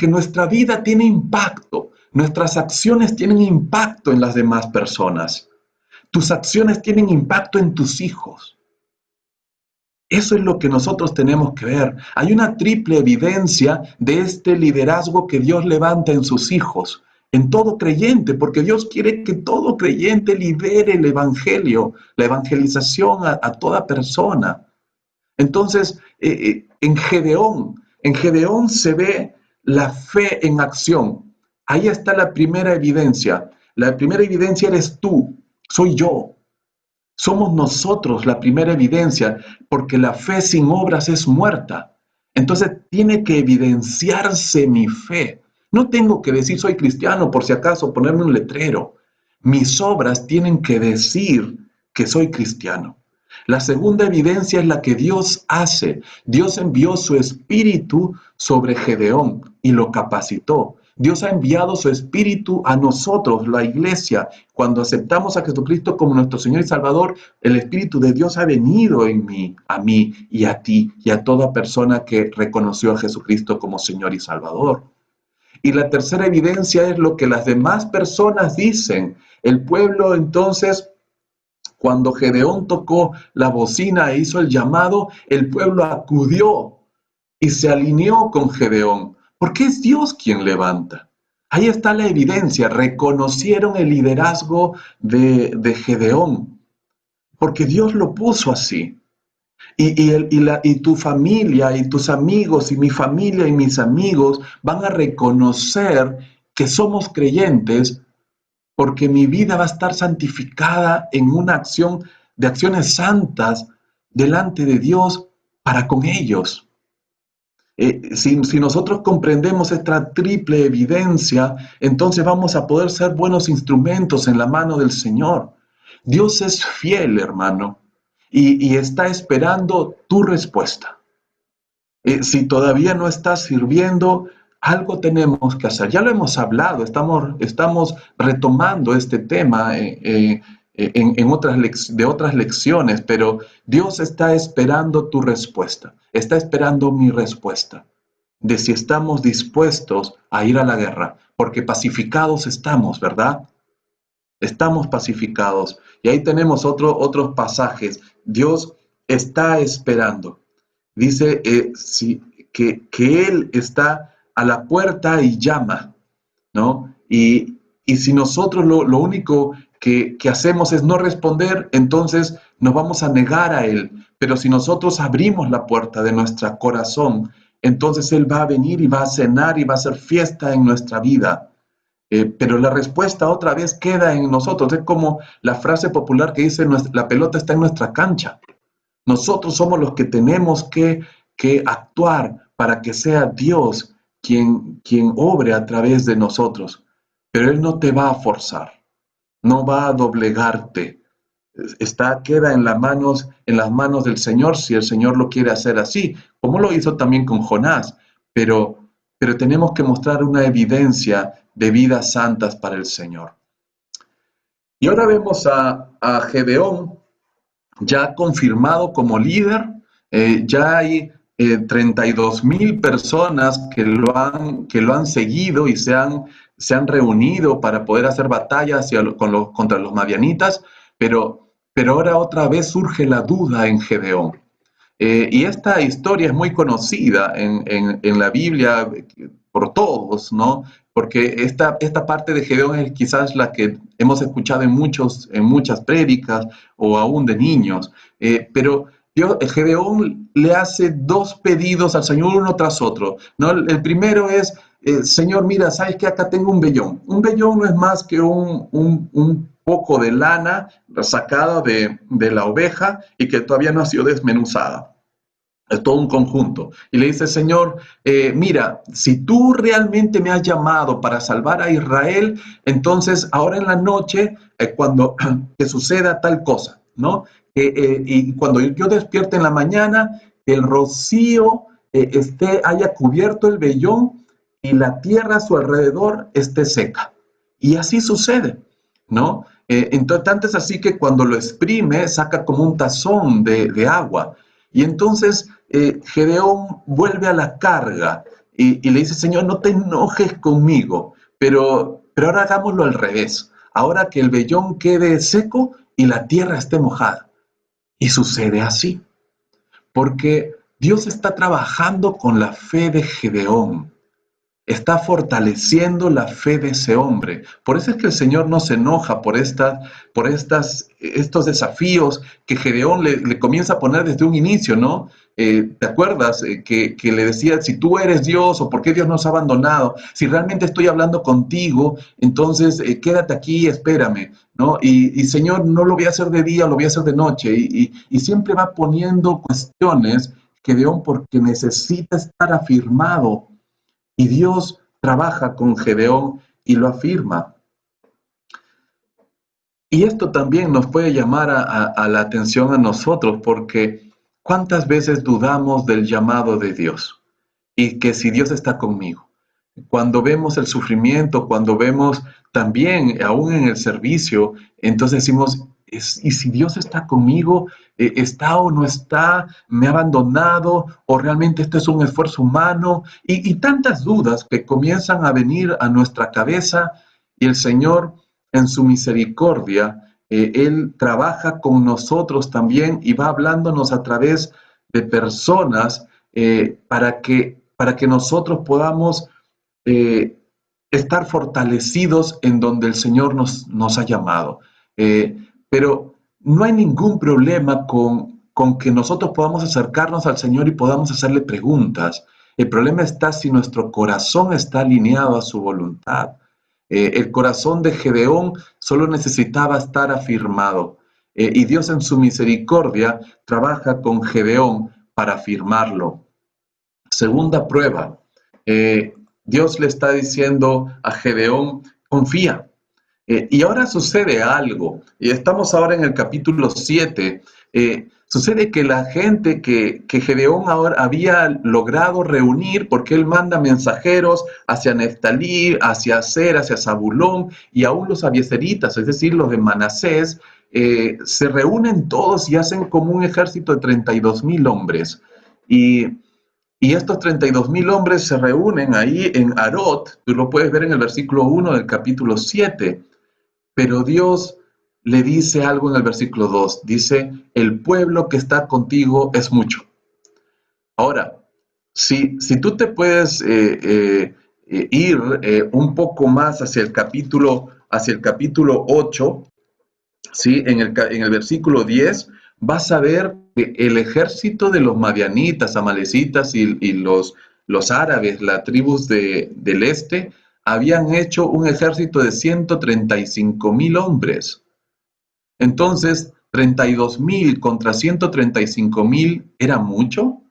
nuestra vida tiene impacto, nuestras acciones tienen impacto en las demás personas, tus acciones tienen impacto en tus hijos. Eso es lo que nosotros tenemos que ver. Hay una triple evidencia de este liderazgo que Dios levanta en sus hijos. en todo creyente, porque Dios quiere que todo creyente lidere el evangelio, la evangelización a toda persona. Entonces, en Gedeón se ve la fe en acción. Ahí está la primera evidencia. La primera evidencia eres tú, soy yo. Somos nosotros la primera evidencia, porque la fe sin obras es muerta. Entonces tiene que evidenciarse mi fe. No tengo que decir soy cristiano por si acaso, ponerme un letrero. Mis obras tienen que decir que soy cristiano. La segunda evidencia es la que Dios hace. Dios envió su espíritu sobre Gedeón y lo capacitó. Dios ha enviado su espíritu a nosotros, la iglesia. Cuando aceptamos a Jesucristo como nuestro Señor y Salvador, el espíritu de Dios ha venido en mí, a mí y a ti y a toda persona que reconoció a Jesucristo como Señor y Salvador. Y la tercera evidencia es lo que las demás personas dicen. El pueblo entonces, cuando Gedeón tocó la bocina e hizo el llamado, el pueblo acudió y se alineó con Gedeón, porque es Dios quien levanta. Ahí está la evidencia, reconocieron el liderazgo de Gedeón, porque Dios lo puso así. Y tu familia y tus amigos y mi familia y mis amigos van a reconocer que somos creyentes porque mi vida va a estar santificada en una acción de acciones santas delante de Dios para con ellos. Si nosotros comprendemos esta triple evidencia, entonces vamos a poder ser buenos instrumentos en la mano del Señor. Dios es fiel, hermano, y está esperando tu respuesta. Si todavía no estás sirviendo, algo tenemos que hacer. Ya lo hemos hablado, estamos retomando este tema en otras lecciones, pero Dios está esperando tu respuesta, está esperando mi respuesta de si estamos dispuestos a ir a la guerra, porque pacificados estamos, ¿verdad? Estamos pacificados. Y ahí tenemos otros pasajes. Dios está esperando. Dice que Él está a la puerta y llama, ¿no? Y si nosotros lo único que hacemos es no responder, entonces nos vamos a negar a Él. Pero si nosotros abrimos la puerta de nuestro corazón, entonces Él va a venir y va a cenar y va a hacer fiesta en nuestra vida. Pero la respuesta otra vez queda en nosotros. Es como la frase popular que dice, la pelota está en nuestra cancha. Nosotros somos los que tenemos que actuar para que sea Dios quien obre a través de nosotros. Pero Él no te va a forzar, no va a doblegarte. Queda en las manos del Señor si el Señor lo quiere hacer así, como lo hizo también con Jonás. Pero tenemos que mostrar una evidencia de vidas santas para el Señor. Y ahora vemos a Gedeón ya confirmado como líder. Ya hay 32,000 personas que lo han seguido y se han reunido para poder hacer batalla contra los madianitas, pero ahora otra vez surge la duda en Gedeón. Y esta historia es muy conocida en la Biblia por todos, ¿no? Porque esta parte de Gedeón es quizás la que hemos escuchado en muchas prédicas o aún de niños. Pero Gedeón le hace dos pedidos al Señor uno tras otro, ¿no? El primero es, Señor, mira, sabes que acá tengo un vellón. Un vellón no es más que un poco de lana sacada de la oveja y que todavía no ha sido desmenuzada. Es todo un conjunto. Y le dice, Señor, mira, si tú realmente me has llamado para salvar a Israel, entonces ahora en la noche, cuando que suceda tal cosa, ¿no? Y cuando yo despierte en la mañana, el rocío haya cubierto el vellón y la tierra a su alrededor esté seca. Y así sucede, ¿no? Entonces, tanto es así que cuando lo exprime, saca como un tazón de agua. Y entonces Gedeón vuelve a la carga y le dice, Señor, no te enojes conmigo, pero ahora hagámoslo al revés. Ahora que el vellón quede seco y la tierra esté mojada. Y sucede así, porque Dios está trabajando con la fe de Gedeón. está fortaleciendo la fe de ese hombre. Por eso es que el Señor no se enoja por estos desafíos que Gedeón le comienza a poner desde un inicio, ¿no? ¿Te acuerdas que le decía, si tú eres Dios o por qué Dios nos ha abandonado? Si realmente estoy hablando contigo, entonces quédate aquí, espérame, ¿no? Y Señor, no lo voy a hacer de día, lo voy a hacer de noche. Y siempre va poniendo cuestiones, Gedeón, porque necesita estar afirmado. Y Dios trabaja con Gedeón y lo afirma. Y esto también nos puede llamar a la atención a nosotros, porque ¿cuántas veces dudamos del llamado de Dios? Y que si Dios está conmigo. Cuando vemos el sufrimiento, cuando vemos también, aún en el servicio, entonces decimos, ¿y si Dios está conmigo? ¿Está o no está? ¿Me ha abandonado? ¿O realmente esto es un esfuerzo humano? Y tantas dudas que comienzan a venir a nuestra cabeza, y el Señor, en su misericordia, Él trabaja con nosotros también y va hablándonos a través de personas para que nosotros podamos eh, estar fortalecidos en donde el Señor nos ha llamado. Pero no hay ningún problema con que nosotros podamos acercarnos al Señor y podamos hacerle preguntas. El problema está si nuestro corazón está alineado a su voluntad. El corazón de Gedeón solo necesitaba estar afirmado. Y Dios en su misericordia trabaja con Gedeón para afirmarlo. Segunda prueba, Dios le está diciendo a Gedeón, confía. Y ahora sucede algo, y estamos ahora en el capítulo 7. Sucede que la gente que Gedeón ahora había logrado reunir, porque él manda mensajeros hacia Neftalí, hacia Aser, hacia Zabulón, y aún los abieseritas, es decir, los de Manasés, se reúnen todos y hacen como un ejército de 32,000 hombres. Y estos 32,000 hombres se reúnen ahí en Arot, tú lo puedes ver en el versículo 1 del capítulo 7, pero Dios le dice algo en el versículo 2, dice, el pueblo que está contigo es mucho. Ahora, si tú te puedes ir un poco más hacia el capítulo 8, ¿sí? En el versículo 10, vas a ver que el ejército de los madianitas, amalecitas y los árabes, las tribus del este, habían hecho un ejército de 135,000 hombres. Entonces, 32,000 contra 135,000 ¿era mucho?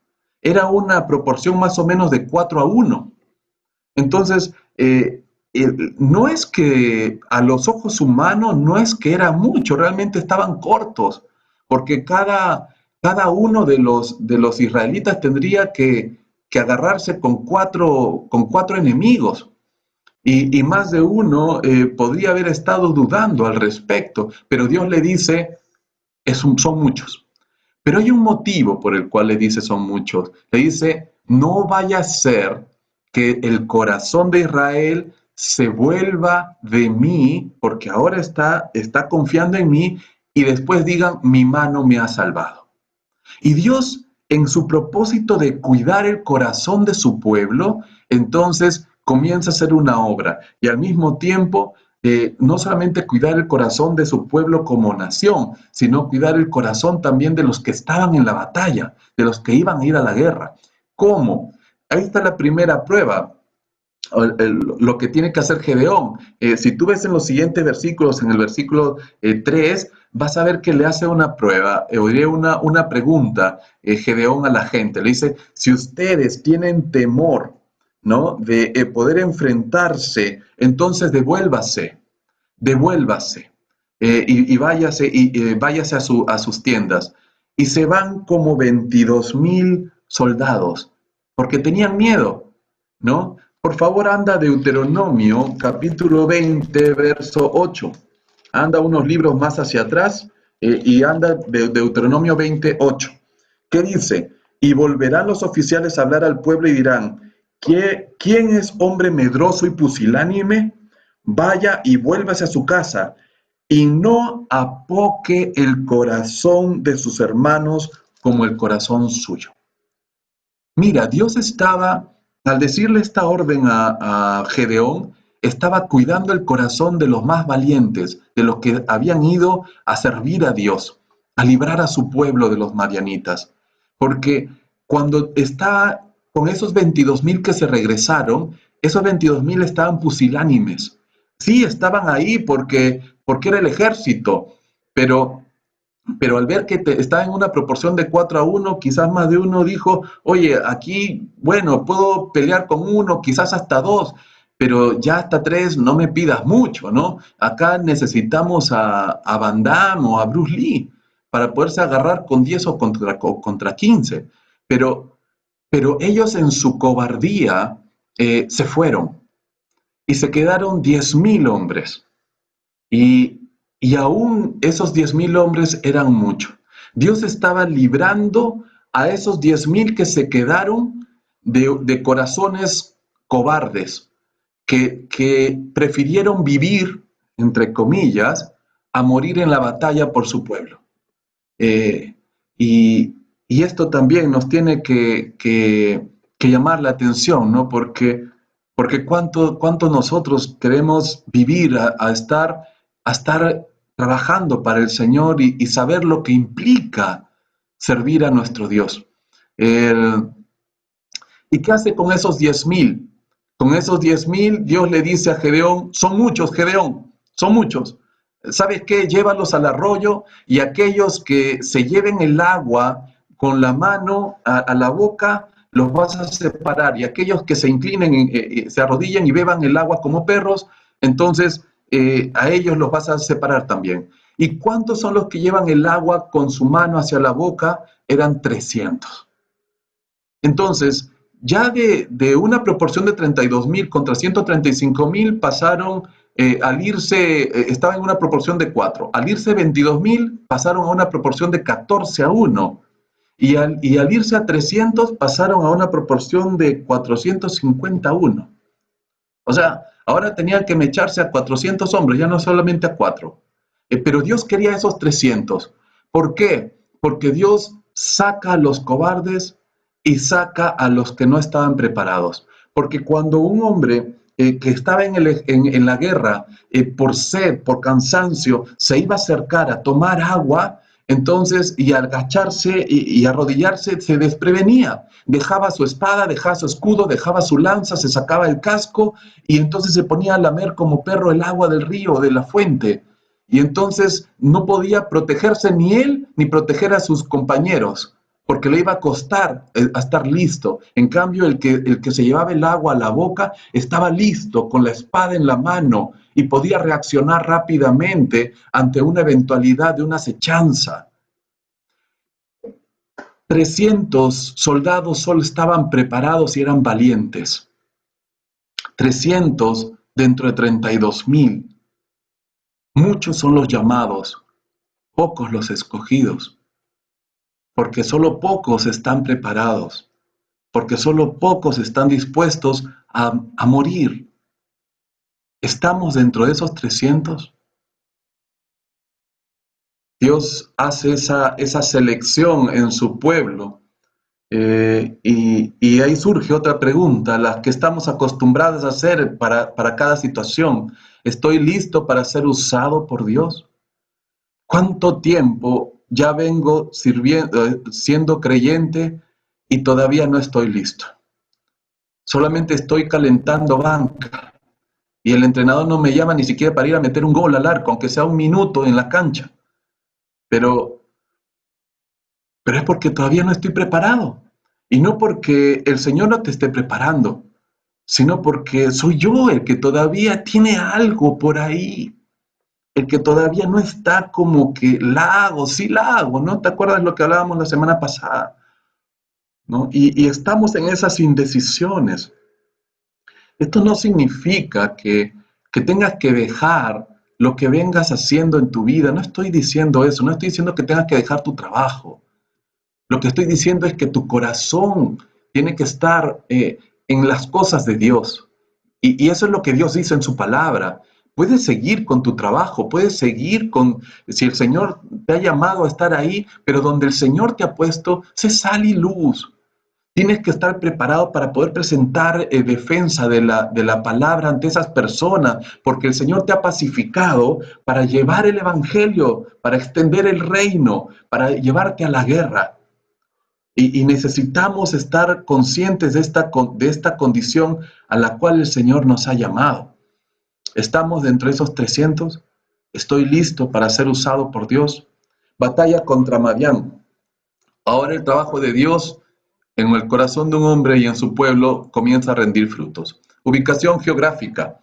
Era una proporción más o menos de 4-1. Entonces, no es que a los ojos humanos no es que era mucho, realmente estaban cortos, porque cada uno de los israelitas tendría que agarrarse con cuatro enemigos. Y más de uno podría haber estado dudando al respecto, pero Dios le dice, son muchos. Pero hay un motivo por el cual le dice son muchos. Le dice, no vaya a ser que el corazón de Israel se vuelva de mí, porque ahora está confiando en mí, y después digan, mi mano me ha salvado. Y Dios, en su propósito de cuidar el corazón de su pueblo, entonces comienza a hacer una obra y al mismo tiempo no solamente cuidar el corazón de su pueblo como nación, sino cuidar el corazón también de los que estaban en la batalla, de los que iban a ir a la guerra. ¿Cómo? Ahí está la primera prueba. Lo que tiene que hacer Gedeón. Si tú ves en los siguientes versículos, en el versículo 3, vas a ver que le hace una prueba, una pregunta Gedeón a la gente. Le dice, si ustedes tienen temor, ¿no?, de poder enfrentarse, entonces devuélvase y váyase a sus tiendas. Y se van como 22,000 soldados, porque tenían miedo, ¿no? Por favor, anda a Deuteronomio, capítulo 20, verso 8. Anda unos libros más hacia atrás y anda de Deuteronomio 28. ¿Qué dice? Y volverán los oficiales a hablar al pueblo y dirán, ¿quién es hombre medroso y pusilánime? Vaya y vuélvase a su casa y no apoque el corazón de sus hermanos como el corazón suyo. Mira, Dios estaba Al decirle esta orden a Gedeón, estaba cuidando el corazón de los más valientes, de los que habían ido a servir a Dios, a librar a su pueblo de los madianitas. Porque cuando está con esos 22,000 que se regresaron, esos 22,000 estaban pusilánimes. Sí, estaban ahí porque era el ejército, pero al ver que está en una proporción de 4-1, quizás más de uno dijo, oye, aquí, bueno, puedo pelear con uno, quizás hasta dos, pero ya hasta tres no me pidas mucho, ¿no? Acá necesitamos a Van Damme o a Bruce Lee para poderse agarrar con 10 o contra 15. Pero, pero ellos en su cobardía se fueron y se quedaron 10,000 hombres. Y aún esos 10,000 hombres eran mucho. Dios estaba librando a esos 10,000 que se quedaron de corazones cobardes, que prefirieron vivir, entre comillas, a morir en la batalla por su pueblo. Eh, y, y, esto también nos tiene que llamar la atención, ¿no? Porque cuánto nosotros queremos vivir a estar trabajando para el Señor y saber lo que implica servir a nuestro Dios. El, ¿Y qué hace con esos 10,000? Con esos 10,000, Dios le dice a Gedeón, son muchos, Gedeón, son muchos. ¿Sabes qué? Llévalos al arroyo y aquellos que se lleven el agua con la mano a la boca, los vas a separar. Y aquellos que se inclinen, se arrodillen y beban el agua como perros, entonces a ellos los vas a separar también. ¿Y cuántos son los que llevan el agua con su mano hacia la boca? Eran 300. Entonces, ya de una proporción de 32,000 contra 135,000 pasaron, al irse, estaba en una proporción de 4. Al irse 22,000 pasaron a una proporción de 14-1. Y al irse a 300 pasaron a una proporción de 451. O sea, ahora tenían que echarse a 400 hombres, ya no solamente a 4. Pero Dios quería esos 300. ¿Por qué? Porque Dios saca a los cobardes y saca a los que no estaban preparados. Porque cuando un hombre que estaba en la guerra, por sed, por cansancio, se iba a acercar a tomar agua, entonces, y al agacharse y arrodillarse, se desprevenía. Dejaba su espada, dejaba su escudo, dejaba su lanza, se sacaba el casco y entonces se ponía a lamer como perro el agua del río o de la fuente. Y entonces no podía protegerse ni él ni proteger a sus compañeros, porque le iba a costar a estar listo. En cambio, el que se llevaba el agua a la boca estaba listo, con la espada en la mano, y podía reaccionar rápidamente ante una eventualidad de una acechanza. 300 soldados solo estaban preparados y eran valientes. 300 dentro de 32,000. Muchos son los llamados, pocos los escogidos, porque solo pocos están preparados, porque solo pocos están dispuestos a morir. ¿Estamos dentro de esos 300? Dios hace esa selección en su pueblo. Y ahí surge otra pregunta, las que estamos acostumbrados a hacer para cada situación. ¿Estoy listo para ser usado por Dios? ¿Cuánto tiempo ya vengo siendo creyente y todavía no estoy listo? Solamente estoy calentando banca y el entrenador no me llama ni siquiera para ir a meter un gol al arco, aunque sea un minuto en la cancha. Pero es porque todavía no estoy preparado. Y no porque el Señor no te esté preparando, sino porque soy yo el que todavía tiene algo por ahí, el que todavía no está como que la hago, sí la hago, ¿no? ¿Te acuerdas lo que hablábamos la semana pasada? ¿No? Y estamos en esas indecisiones. Esto no significa que tengas que dejar lo que vengas haciendo en tu vida. No estoy diciendo eso, no estoy diciendo que tengas que dejar tu trabajo. Lo que estoy diciendo es que tu corazón tiene que estar en las cosas de Dios. Y eso es lo que Dios dice en su palabra. Puedes seguir con tu trabajo, puedes seguir si el Señor te ha llamado a estar ahí, pero donde el Señor te ha puesto, sé sal y luz. Tienes que estar preparado para poder presentar defensa de la palabra ante esas personas, porque el Señor te ha pacificado para llevar el evangelio, para extender el reino, para llevarte a la guerra. Y necesitamos estar conscientes de esta condición a la cual el Señor nos ha llamado. ¿Estamos dentro de esos 300? ¿Estoy listo para ser usado por Dios? Batalla contra Madián. Ahora el trabajo de Dios en el corazón de un hombre y en su pueblo comienza a rendir frutos. Ubicación geográfica.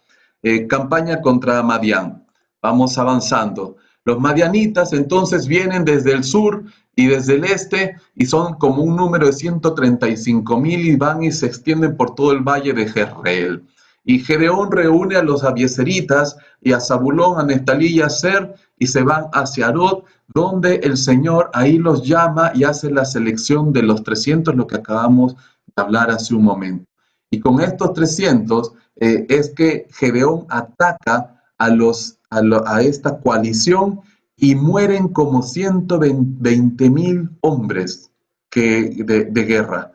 Campaña contra Madián. Vamos avanzando. Los madianitas entonces vienen desde el sur y desde el este y son como un número de 135,000 y van y se extienden por todo el valle de Jezreel. Y Gedeón reúne a los abiezeritas y a Zabulón, a Neftalí y a Aser y se van hacia Arod, donde el Señor ahí los llama y hace la selección de los 300, lo que acabamos de hablar hace un momento. Y con estos 300 es que Gedeón ataca a esta coalición y mueren como 120,000 hombres de guerra.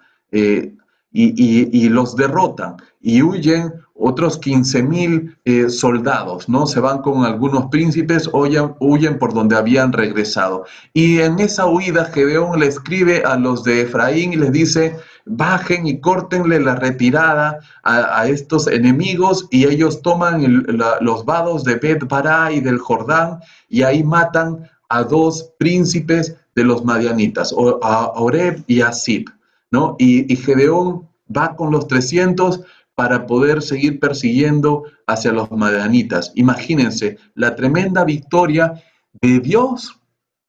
Y los derrotan y huyen otros 15,000 soldados, ¿no? Se van con algunos príncipes, huyen por donde habían regresado. Y en esa huida Gedeón le escribe a los de Efraín y les dice, bajen y córtenle la retirada a estos enemigos, y ellos toman los vados de Bet-Bará y del Jordán y ahí matan a 2 príncipes de los madianitas, a Oreb y a Zib, ¿no? Y Gedeón va con los 300 para poder seguir persiguiendo hacia los madianitas. Imagínense la tremenda victoria de Dios,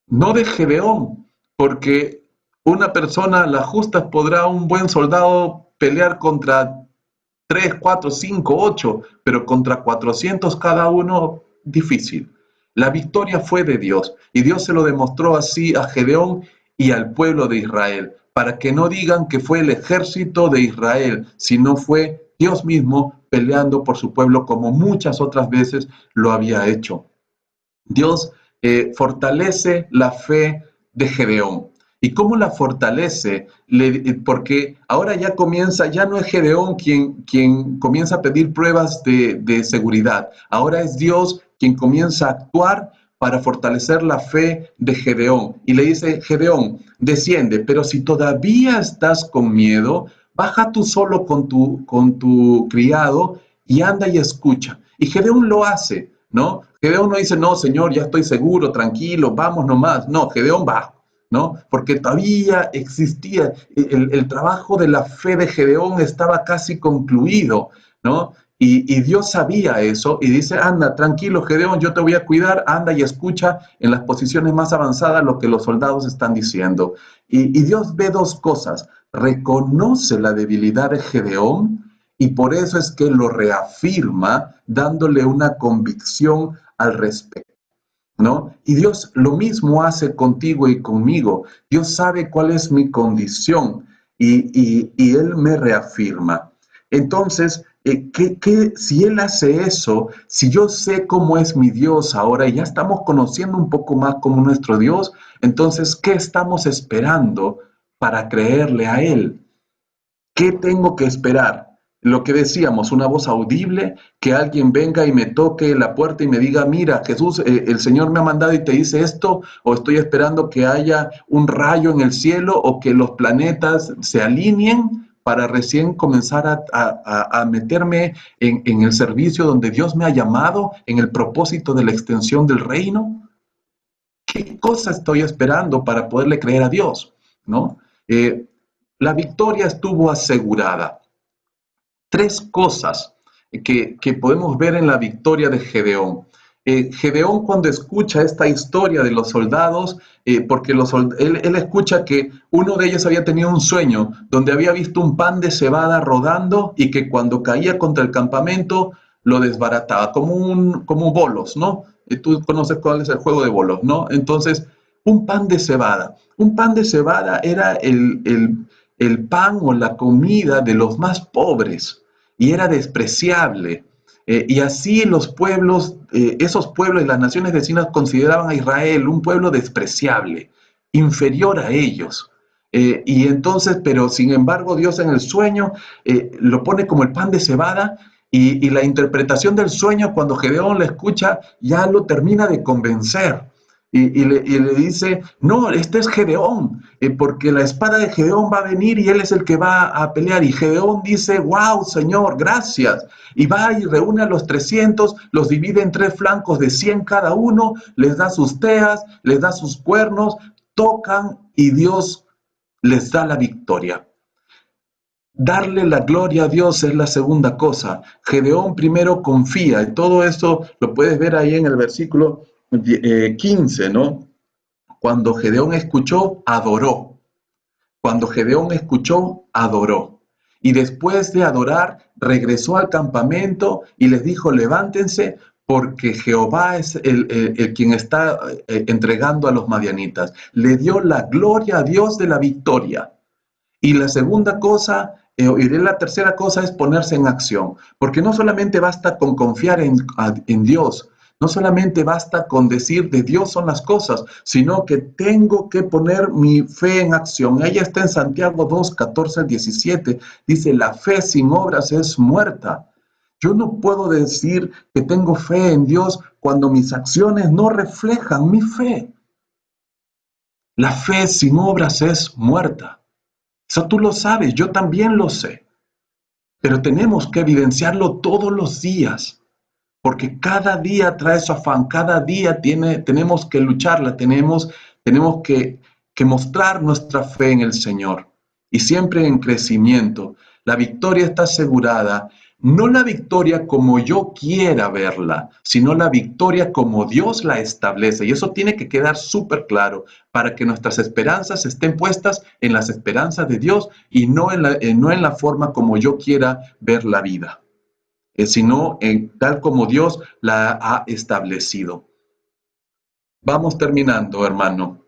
no de Gedeón, porque una persona, las justas, podrá un buen soldado pelear contra 3, 4, 5, 8, pero contra 400 cada uno, difícil. La victoria fue de Dios y Dios se lo demostró así a Gedeón y al pueblo de Israel, para que no digan que fue el ejército de Israel, sino fue Dios mismo peleando por su pueblo como muchas otras veces lo había hecho. Dios fortalece la fe de Gedeón. ¿Y cómo la fortalece? Porque ahora ya no es Gedeón quien comienza a pedir pruebas de seguridad, ahora es Dios quien comienza a actuar para fortalecer la fe de Gedeón. Y le dice, Gedeón, desciende, pero si todavía estás con miedo, baja tú solo con tu criado y anda y escucha. Y Gedeón lo hace, ¿no? Gedeón no dice, no, Señor, ya estoy seguro, tranquilo, vamos nomás. No, Gedeón va, ¿no? Porque todavía existía, el trabajo de la fe de Gedeón estaba casi concluido, ¿no? Y Dios sabía eso y dice, anda, tranquilo, Gedeón, yo te voy a cuidar, anda y escucha en las posiciones más avanzadas lo que los soldados están diciendo. Y Dios ve 2 cosas, reconoce la debilidad de Gedeón y por eso es que lo reafirma dándole una convicción al respecto, ¿no? Y Dios lo mismo hace contigo y conmigo. Dios sabe cuál es mi condición y Él me reafirma. Entonces, si Él hace eso, si yo sé cómo es mi Dios ahora y ya estamos conociendo un poco más como nuestro Dios, entonces, ¿qué estamos esperando para creerle a Él? ¿Qué tengo que esperar? Lo que decíamos, una voz audible, que alguien venga y me toque la puerta y me diga, mira, Jesús, el Señor me ha mandado y te dice esto, o estoy esperando que haya un rayo en el cielo o que los planetas se alineen para recién comenzar a meterme en el servicio donde Dios me ha llamado, en el propósito de la extensión del reino. ¿Qué cosa estoy esperando para poderle creer a Dios? ¿No? La victoria estuvo asegurada. 3 cosas que podemos ver en la victoria de Gedeón. Gedeón, cuando escucha esta historia de los soldados, porque él escucha que uno de ellos había tenido un sueño donde había visto un pan de cebada rodando y que cuando caía contra el campamento lo desbarataba, como un bolos, ¿no? Tú conoces cuál es el juego de bolos, ¿no? Entonces, un pan de cebada. Un pan de cebada era el pan o la comida de los más pobres y era despreciable. Y así los pueblos, esos pueblos y las naciones vecinas consideraban a Israel un pueblo despreciable, inferior a ellos. Y entonces, pero sin embargo, Dios en el sueño lo pone como el pan de cebada y la interpretación del sueño, cuando Gedeón la escucha, ya lo termina de convencer. Y le dice, no, este es Gedeón, porque la espada de Gedeón va a venir y él es el que va a pelear. Y Gedeón dice, wow, Señor, gracias. Y va y reúne a los 300, los divide en 3 flancos de 100 cada uno, les da sus teas, les da sus cuernos, tocan y Dios les da la victoria. Darle la gloria a Dios es la segunda cosa. Gedeón primero confía, y todo esto lo puedes ver ahí en el versículo 15, ¿no? Cuando Gedeón escuchó, adoró. Cuando Gedeón escuchó, adoró. Y después de adorar, regresó al campamento y les dijo, levántense, porque Jehová es el quien está entregando a los madianitas. Le dio la gloria a Dios de la victoria. Y la segunda cosa, y la tercera cosa es ponerse en acción, porque no solamente basta con confiar en Dios, no solamente basta con decir de Dios son las cosas, sino que tengo que poner mi fe en acción. Ella está en Santiago 2, 14 al 17, dice, la fe sin obras es muerta. Yo no puedo decir que tengo fe en Dios cuando mis acciones no reflejan mi fe. La fe sin obras es muerta. Eso tú lo sabes, yo también lo sé, pero tenemos que evidenciarlo todos los días, porque cada día trae su afán, cada día tenemos que lucharla, tenemos que mostrar nuestra fe en el Señor y siempre en crecimiento. La victoria está asegurada, no la victoria como yo quiera verla, sino la victoria como Dios la establece. Y eso tiene que quedar súper claro para que nuestras esperanzas estén puestas en las esperanzas de Dios y no en la forma como yo quiera ver la vida, sino en tal como Dios la ha establecido. Vamos terminando, hermano,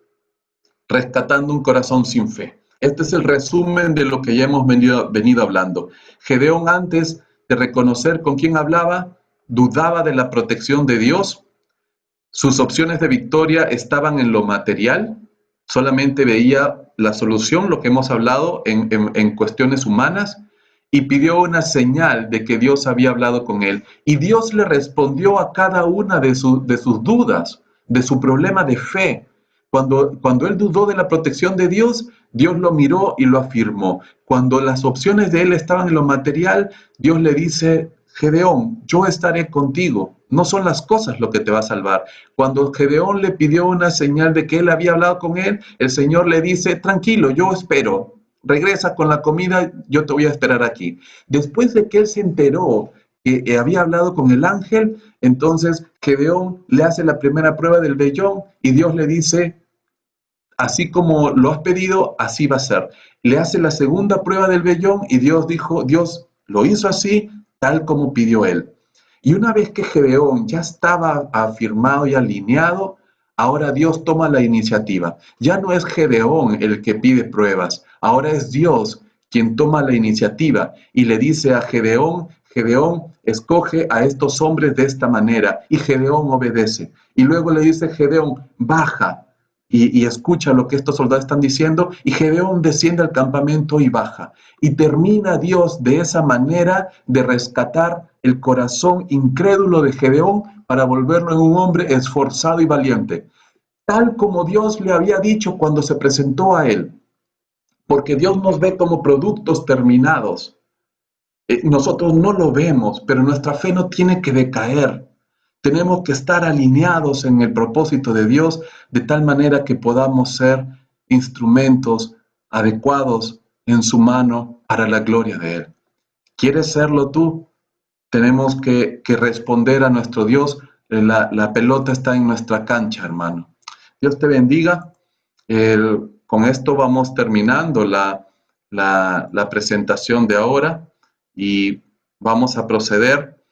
rescatando un corazón sin fe. Este es el resumen de lo que ya hemos venido hablando. Gedeón, antes de reconocer con quién hablaba, dudaba de la protección de Dios. Sus opciones de victoria estaban en lo material. Solamente veía la solución, lo que hemos hablado, en cuestiones humanas, y pidió una señal de que Dios había hablado con él. Y Dios le respondió a cada una de sus dudas, de su problema de fe. Cuando él dudó de la protección de Dios, Dios lo miró y lo afirmó. Cuando las opciones de él estaban en lo material, Dios le dice, Gedeón, yo estaré contigo. No son las cosas lo que te va a salvar. Cuando Gedeón le pidió una señal de que él había hablado con él, el Señor le dice, tranquilo, yo espero. Regresa con la comida, yo te voy a esperar aquí. Después de que él se enteró que había hablado con el ángel, entonces Gedeón le hace la primera prueba del vellón y Dios le dice, así como lo has pedido, así va a ser. Le hace la segunda prueba del vellón y Dios lo hizo así, tal como pidió él. Y una vez que Gedeón ya estaba afirmado y alineado, ahora Dios toma la iniciativa. Ya no es Gedeón el que pide pruebas, ahora es Dios quien toma la iniciativa y le dice a Gedeón, Gedeón, escoge a estos hombres de esta manera. Y Gedeón obedece. Y luego le dice Gedeón, baja y escucha lo que estos soldados están diciendo, y Gedeón desciende al campamento y baja. Y termina Dios de esa manera de rescatar el corazón incrédulo de Gedeón para volverlo en un hombre esforzado y valiente, tal como Dios le había dicho cuando se presentó a él, porque Dios nos ve como productos terminados. Nosotros no lo vemos, pero nuestra fe no tiene que decaer. Tenemos que estar alineados en el propósito de Dios de tal manera que podamos ser instrumentos adecuados en su mano para la gloria de Él. ¿Quieres serlo tú? Tenemos que responder a nuestro Dios. La pelota está en nuestra cancha, hermano. Dios te bendiga. Con esto vamos terminando la presentación de ahora y vamos a proceder